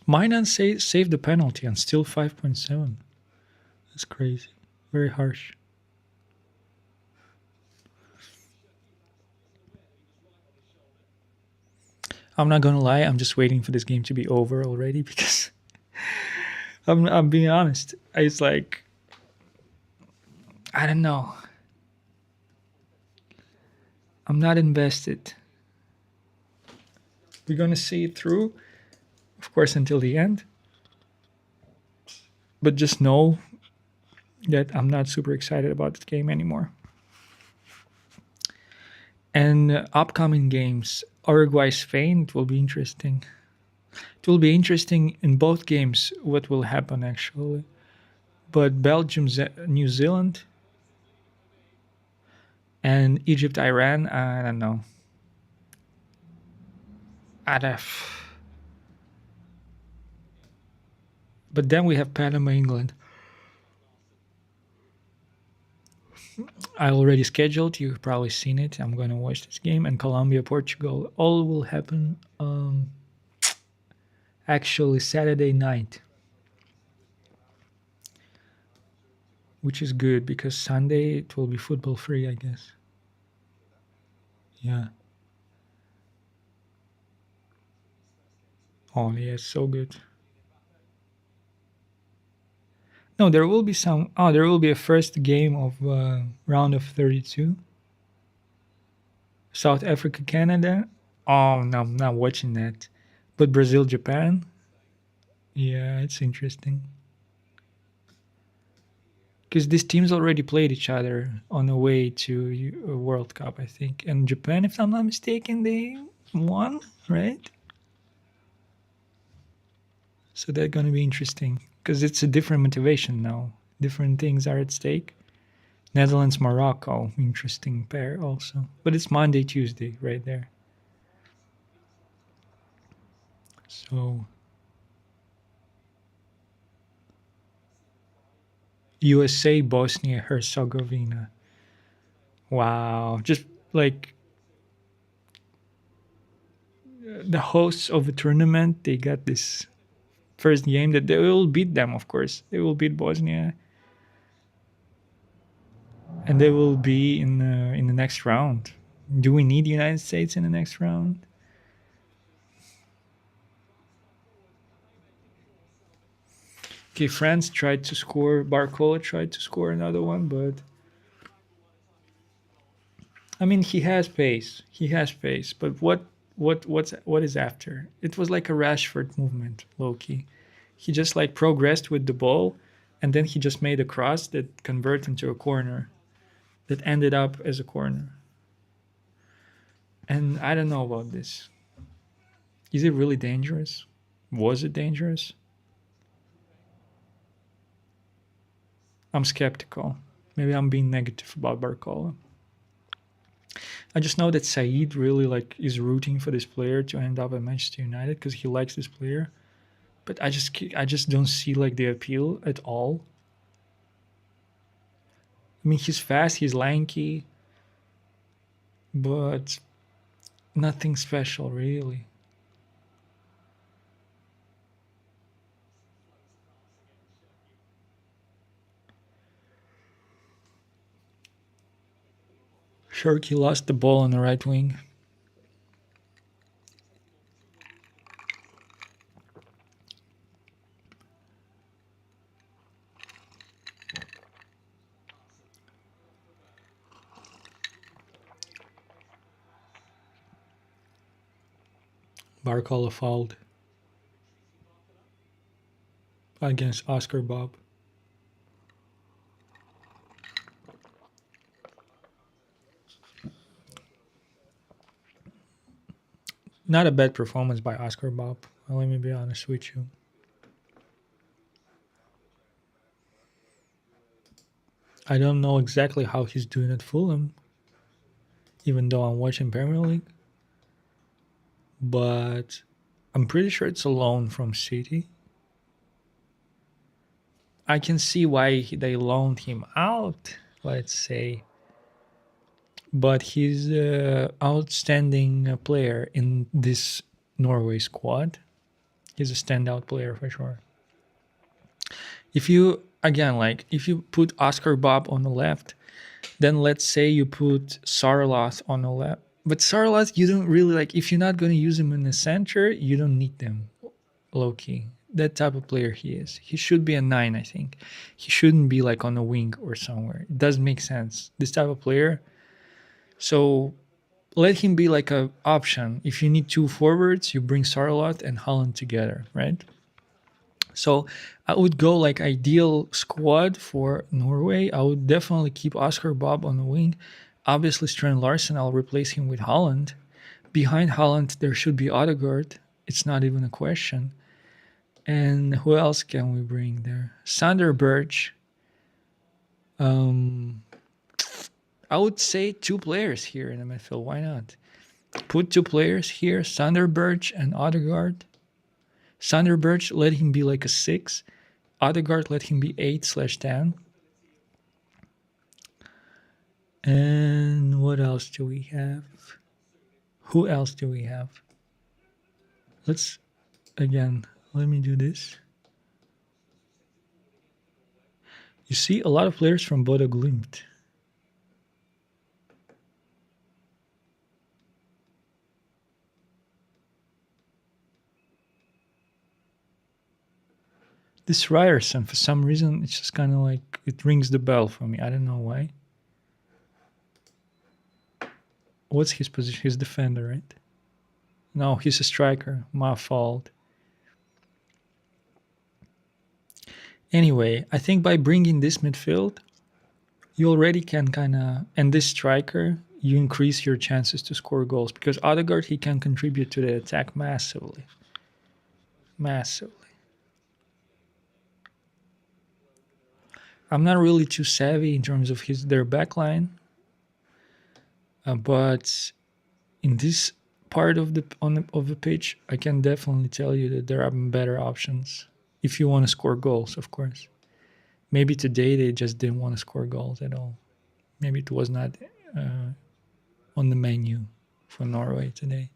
Minan saved the penalty and still 5.7. That's crazy. Very harsh. I'm not gonna lie, I'm just waiting for this game to be over already because I'm being honest. It's like I don't know. I'm not invested. We're gonna see it through, of course, until the end. But just know that I'm not super excited about this game anymore. And upcoming games, Uruguay Spain, it will be interesting. It will be interesting in both games what will happen actually. But Belgium, New Zealand, and Egypt, Iran, I don't know. I don't, but then we have Panama, England. I already scheduled. You've probably seen it. I'm going to watch this game. And Colombia, Portugal. All will happen actually Saturday night, which is good because Sunday it will be football free, I guess. Yeah. Oh, yes, so good. No, there will be some. Oh, there will be a first game of round of 32. South Africa, Canada. Oh, no, I'm not watching that. But Brazil, Japan. Yeah, it's interesting. Because these teams already played each other on the way to a World Cup, I think. And Japan, if I'm not mistaken, they won, right? So that's going to be interesting because it's a different motivation now. Different things are at stake. Netherlands, Morocco, interesting pair also. But it's Monday, Tuesday right there. So USA, Bosnia, Herzegovina. Wow. Just like the hosts of a tournament, they got this first game that they will beat them, of course. They will beat Bosnia and they will be in the next round. Do we need the United States in the next round? Okay, France tried to score. Barcola tried to score another one, but I mean, he has pace. He has pace. But what is after? It was like a Rashford movement, low key. He just like progressed with the ball, and then he just made a cross that converted into a corner, that ended up as a corner. And I don't know about this. Is it really dangerous? Was it dangerous? I'm skeptical. Maybe I'm being negative about Barcola. I just know that Said really like is rooting for this player to end up at Manchester United because he likes this player. But I just don't see like the appeal at all. I mean, he's fast, he's lanky, but nothing special really. Sharky lost the ball on the right wing. Barcola fouled against Oscar Bob. Not a bad performance by Oscar Bob. Let me be honest with you. I don't know exactly how he's doing at Fulham, even though I'm watching Premier League. But I'm pretty sure it's a loan from City. I can see why they loaned him out, let's say. But he's an outstanding player in this Norway squad. He's a standout player for sure. If you, again, like, if you put Oscar Bob on the left, then let's say you put Sarlath on the left. But Sarlath, you don't really like, if you're not going to use him in the center, you don't need them, low key. That type of player he is. He should be a 9, I think. He shouldn't be like on a wing or somewhere. It does make sense. This type of player. So let him be like a option. If you need two forwards, you bring Sarlath and Holland together, right? So I would go like ideal squad for Norway. I would definitely keep Oscar Bob on the wing. Obviously, Strand Larsen, I'll replace him with Holland. Behind Holland, there should be Odegaard. It's not even a question. And who else can we bring there? Sander Birch. I would say two players here in the midfield. Why not? Put two players here, Sander Birch and Odegaard. Sander Birch, let him be like a 6. Odegaard, let him be 8/10. And what else do we have? Who else do we have? Let's, again, let me do this. You see a lot of players from Bodo Glimt. This Ryerson, for some reason, it's just kind of like, it rings the bell for me. I don't know why. What's his position? He's defender, right? No, he's a striker. My fault. Anyway, I think by bringing this midfield, you already can kind of, and this striker, you increase your chances to score goals because Odegaard, he can contribute to the attack massively. Massively. I'm not really too savvy in terms of their backline, but in this part of the pitch, I can definitely tell you that there are better options if you want to score goals, of course. Maybe today they just didn't want to score goals at all. Maybe it was not on the menu for Norway today.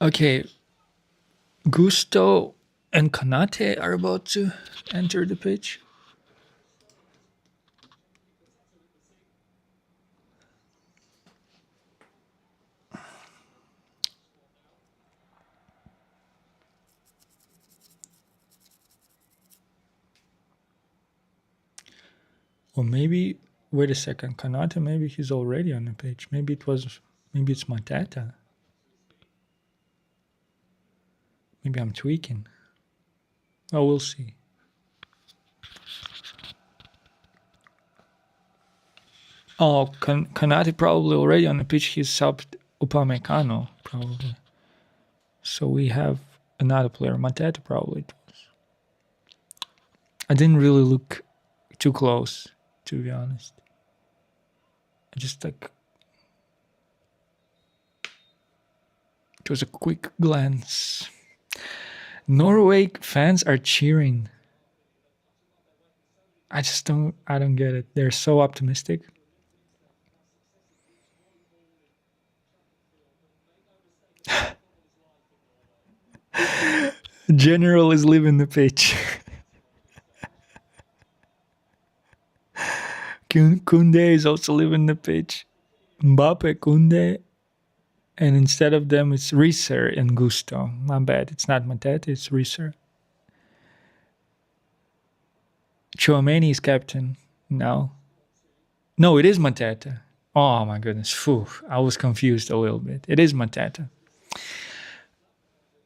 Okay, Gusto and Konate are about to enter the pitch. Or maybe, wait a second, Konate, maybe he's already on the pitch. Maybe it's Matata. Maybe I'm tweaking. Oh, we'll see. Oh, Konate probably already on the pitch. He's subbed Upamecano, probably. So we have another player, Matata probably. I didn't really look too close, to be honest. I just like it was a quick glance. Norway fans are cheering. I don't get it. They're so optimistic. General is leaving the pitch. Kunde is also leaving the pitch. Mbappe, Kunde, and instead of them, it's Reeser and Gusto. My bad. It's not Matete, it's Reeser. Chouameni is captain now. No, it is Matete. Oh my goodness. Phew, I was confused a little bit. It is Matete.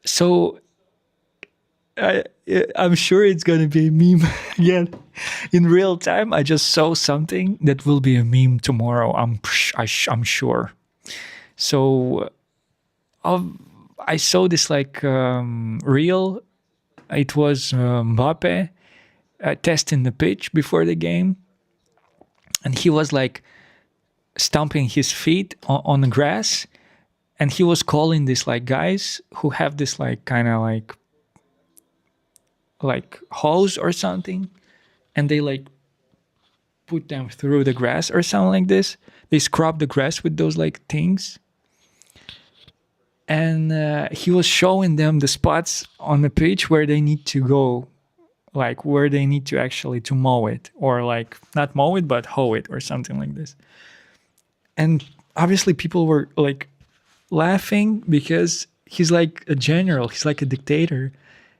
So I, I'm sure it's going to be a meme again. In real time, I just saw something that will be a meme tomorrow. I'm sure. So I saw this like reel. It was Mbappe testing the pitch before the game, and he was like stomping his feet on the grass, and he was calling this like guys who have this like kind of like hose or something, and they like put them through the grass or something like this. They scrub the grass with those like things, and he was showing them the spots on the pitch where they need to go, like where they need to actually to mow it, or like not mow it but hoe it or something like this. And obviously people were like laughing because he's like a general, he's like a dictator.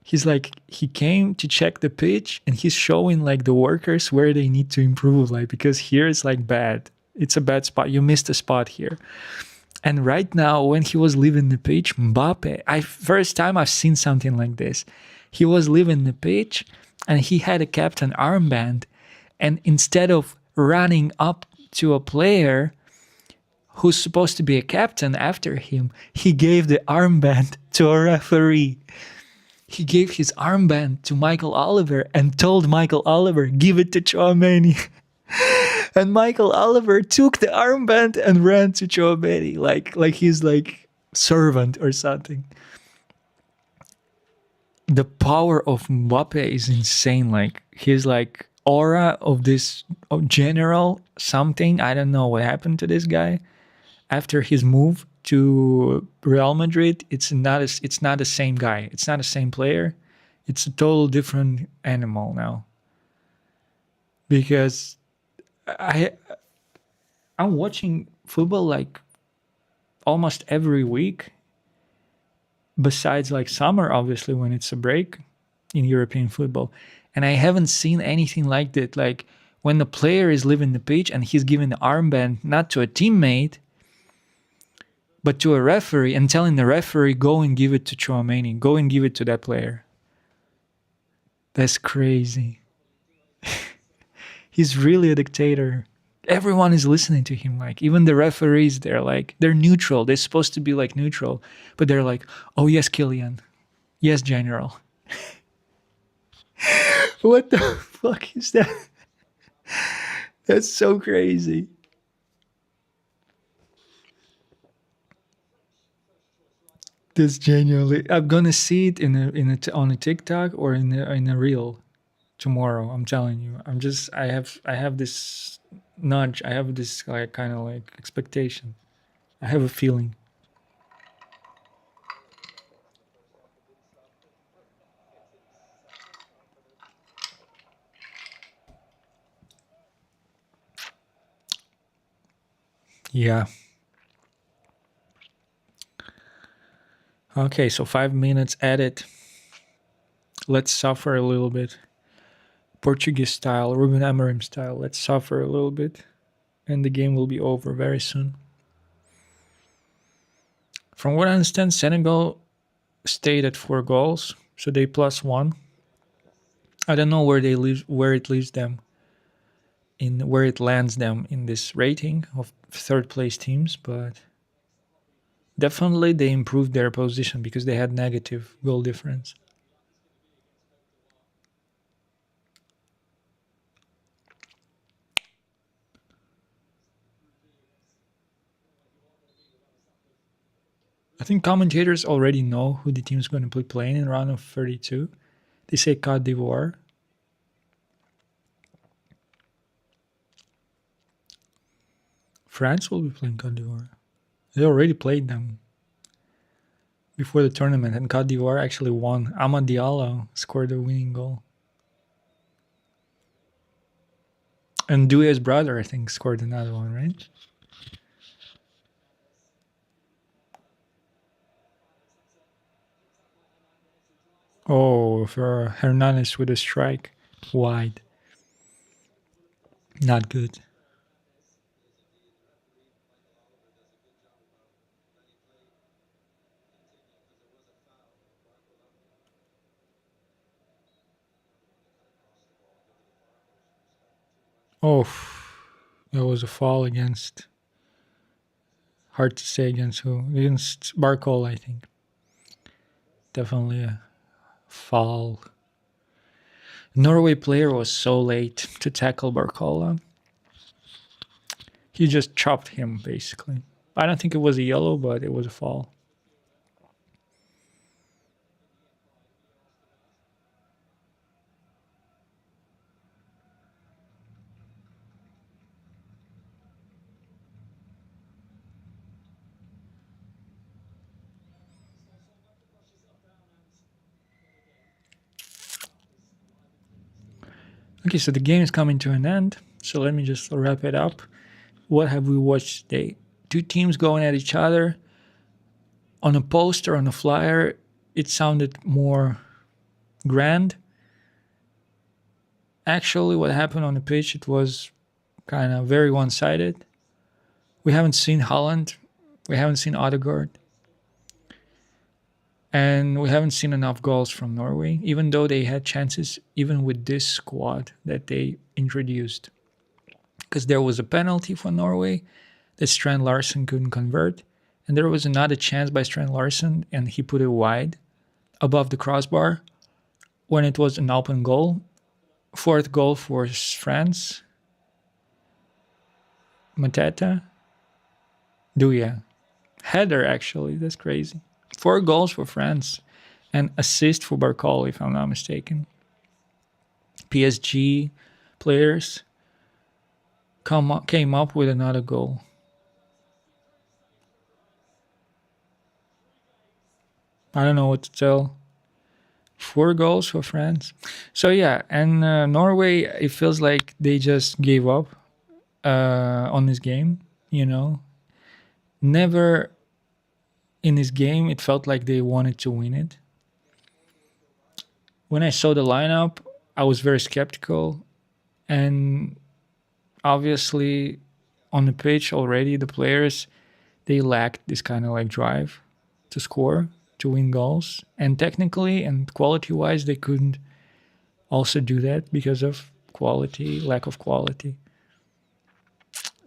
He's like, he came to check the pitch and he's showing like the workers where they need to improve, like because here it's like bad, it's a bad spot, you missed a spot here. And right now, when he was leaving the pitch, Mbappe, first time I've seen something like this. He was leaving the pitch and he had a captain armband. And instead of running up to a player who's supposed to be a captain after him, he gave the armband to a referee. He gave his armband to Michael Oliver and told Michael Oliver, give it to Chouameni. And Michael Oliver took the armband and ran to Chouameni like he's like servant or something. The power of Mbappe is insane. Like his like aura of this general something. I don't know what happened to this guy after his move to Real Madrid. It's not the same guy. It's not the same player. It's a total different animal now. Because I'm watching football like almost every week, besides like summer, obviously, when it's a break in European football. And I haven't seen anything like that. Like when the player is leaving the pitch and he's giving the armband not to a teammate, but to a referee, and telling the referee, go and give it to Chouameni, go and give it to that player. That's crazy. He's really a dictator. Everyone is listening to him. Like even the referees, they're neutral. They're supposed to be like neutral, but they're like, oh yes, Killian, yes, General. What the fuck is that? That's so crazy. This genuinely, I'm gonna see it on a TikTok or in a reel tomorrow. I'm telling you. I have this nudge. I have this like kind of like expectation. I have a feeling. Yeah. Okay, so 5 minutes edit. Let's suffer a little bit. Portuguese style, Ruben Amorim style. Let's suffer a little bit, and the game will be over very soon. From what I understand, Senegal stayed at 4 goals, so they +1. I don't know where it leaves them, in where it lands them in this rating of third place teams, but definitely they improved their position because they had negative goal difference. I think commentators already know who the team's going to be playing in round of 32. They say Cote d'Ivoire. France will be playing Cote d'Ivoire. They already played them before the tournament, and Cote d'Ivoire actually won. Amad Diallo scored the winning goal. And Doué's brother, I think, scored another one, right? Oh, for Hernandez with a strike. Wide. Not good. Oh, that was a foul against. Hard to say against who. Against Barcol, I think. Definitely a foul. Norway player was so late to tackle Barcola. He just chopped him, basically. I don't think it was a yellow, but it was a foul. Okay, so the game is coming to an end. So let me just wrap it up. What have we watched today? Two teams going at each other. On a poster, on a flyer, it sounded more grand. Actually, what happened on the pitch, it was kind of very one-sided. We haven't seen Holland. We haven't seen Odegaard. And we haven't seen enough goals from Norway, even though they had chances, even with this squad that they introduced. Because there was a penalty for Norway that Strand Larsen couldn't convert. And there was another chance by Strand Larsen, and he put it wide above the crossbar when it was an open goal. Fourth goal for France. Mateta. Douya. Header, actually. That's crazy. 4 goals for France. And assist for Barcol, if I'm not mistaken. PSG players came up with another goal. I don't know what to tell. 4 goals for France. So yeah, and Norway, it feels like they just gave up on this game. You know, never in this game it felt like they wanted to win it. When I saw the lineup, I was very skeptical, and obviously on the pitch already the players, they lacked this kind of like drive to score, to win goals, and technically and quality wise they couldn't also do that because of quality, lack of quality.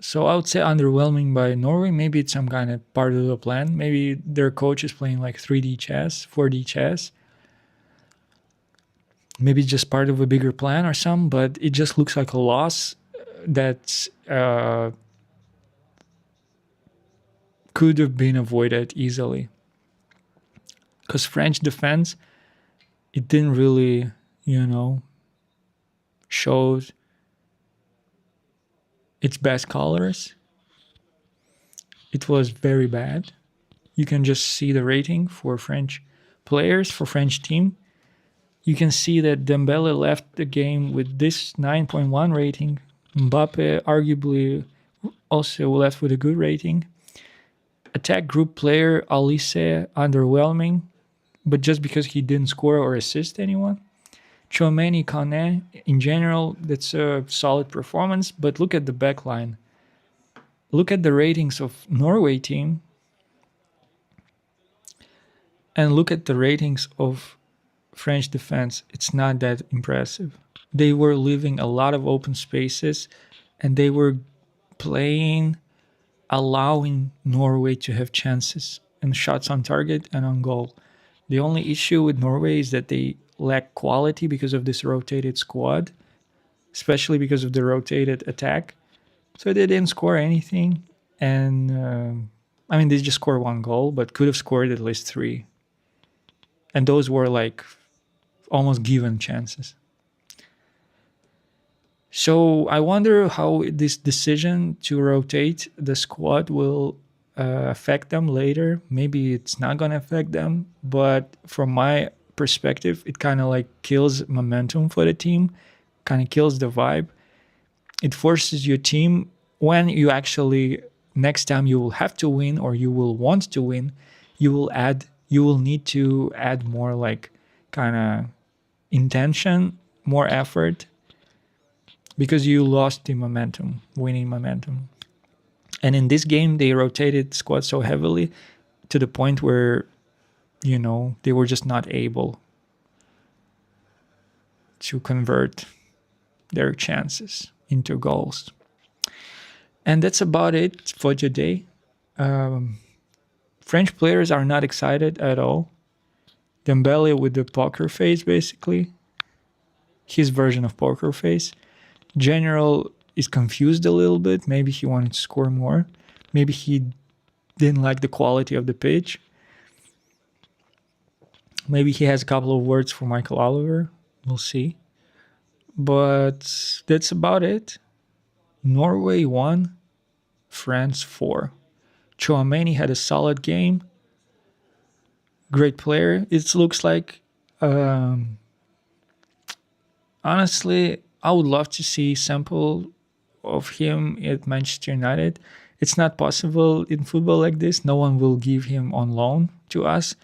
So I would say underwhelming by Norway. Maybe it's some kind of part of the plan. Maybe their coach is playing like 3D chess, 4D chess. Maybe it's just part of a bigger plan or some, but it just looks like a loss that could have been avoided easily. Because French defense, it didn't really, show its best colors. It was very bad. You can just see the rating for French players, for French team. You can see that Dembele left the game with this 9.1 rating. Mbappe arguably also left with a good rating. Attack group player Alice underwhelming, but just because he didn't score or assist anyone. Chouameni, Kane, in general, that's a solid performance, but look at the back line. Look at the ratings of Norway team and look at the ratings of French defense. It's not that impressive. They were leaving a lot of open spaces and they were playing, allowing Norway to have chances and shots on target and on goal. The only issue with Norway is that they lack quality because of this rotated squad, especially because of the rotated attack. So they didn't score anything. And I mean, they just scored one goal, but could have scored at least three. And those were like almost given chances. So I wonder how this decision to rotate the squad will affect them later. Maybe it's not going to affect them, but from my perspective, it kind of like kills momentum for the team, kind of kills the vibe. It forces your team when you actually next time you will have to win or you will want to win, you will need to add more like kind of intention, more effort because you lost the momentum, winning momentum. And in this game, they rotated squad so heavily to the point where, they were just not able to convert their chances into goals. And that's about it for today. French players are not excited at all. Dembele with the poker face, basically. His version of poker face. General is confused a little bit. Maybe he wanted to score more. Maybe he didn't like the quality of the pitch. Maybe he has a couple of words for Michael Oliver. We'll see. But that's about it. Norway 1, France 4. Chouameni had a solid game. Great player. It looks like, honestly, I would love to see sample of him at Manchester United. It's not possible in football like this. No one will give him on loan to us.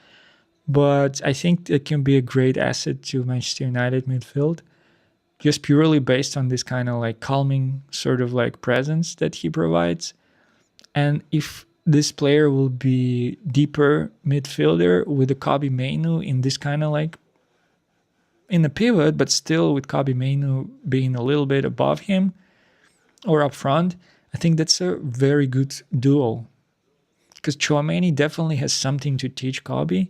But I think it can be a great asset to Manchester United midfield, just purely based on this kind of like calming sort of like presence that he provides. And if this player will be deeper midfielder with the Kobe Mainu in this kind of like in the pivot, but still with Kobe Mainu being a little bit above him or up front, I think that's a very good duo. Because Chouameni definitely has something to teach Kobe,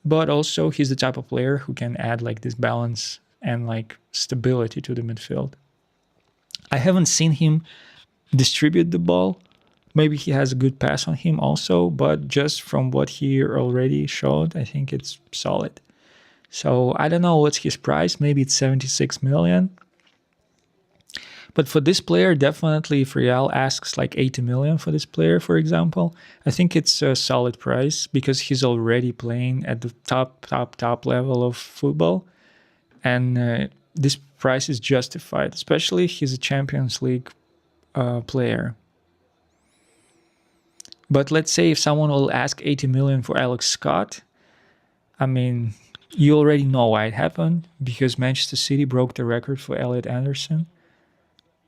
but also he's the type of player who can add like this balance and like stability to the midfield. I haven't seen him distribute the ball. Maybe he has a good pass on him also, but just from what he already showed, I think it's solid. So I don't know what's his price. Maybe it's 76 million. But for this player, definitely if Real asks like 80 million for this player, for example, I think it's a solid price because he's already playing at the top level of football. And this price is justified, especially if he's a Champions League player. But let's say if someone will ask 80 million for Alex Scott, I mean, you already know why it happened, because Manchester City broke the record for Elliot Anderson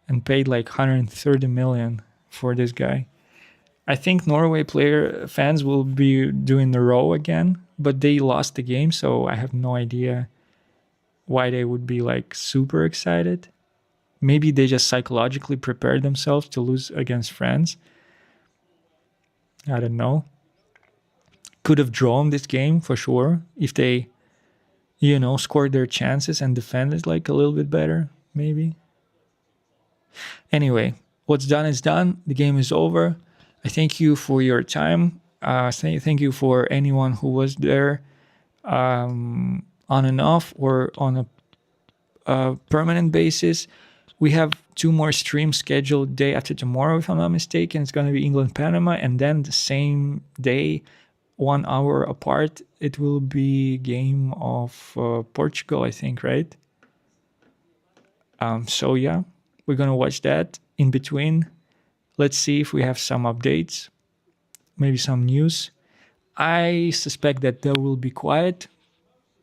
and paid like 130 million for this guy. I think Norway fans will be doing the row again, but they lost the game, so I have no idea why they would be like super excited. Maybe they just psychologically prepared themselves to lose against France. I don't know. Could have drawn this game for sure if they, scored their chances and defended like a little bit better, maybe. Anyway, what's done is done. The game is over. I thank you for your time. Thank you for anyone who was there on and off or on a permanent basis. We have 2 more streams scheduled day after tomorrow, if I'm not mistaken. It's going to be England-Panama, and then the same day, 1 hour apart, it will be game of Portugal, I think, right? So yeah, we're going to watch that in between. Let's see if we have some updates, maybe some news. I suspect that there will be quiet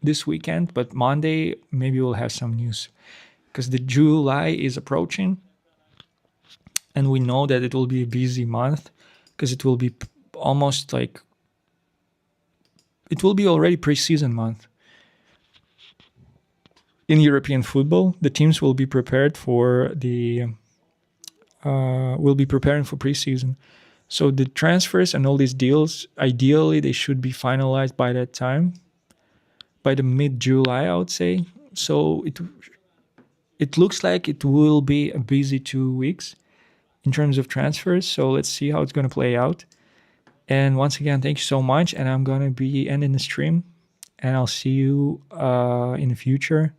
this weekend, but Monday, maybe we'll have some news because the July is approaching and we know that it will be a busy month because it will be almost like, it will be already pre-season month. In European football, the teams will be prepared for will be preparing for preseason. So the transfers and all these deals, ideally, they should be finalized by that time, by the mid-July, I would say. So it looks like it will be a busy 2 weeks in terms of transfers. So let's see how it's going to play out. And once again, thank you so much. And I'm gonna be ending the stream, and I'll see you in the future.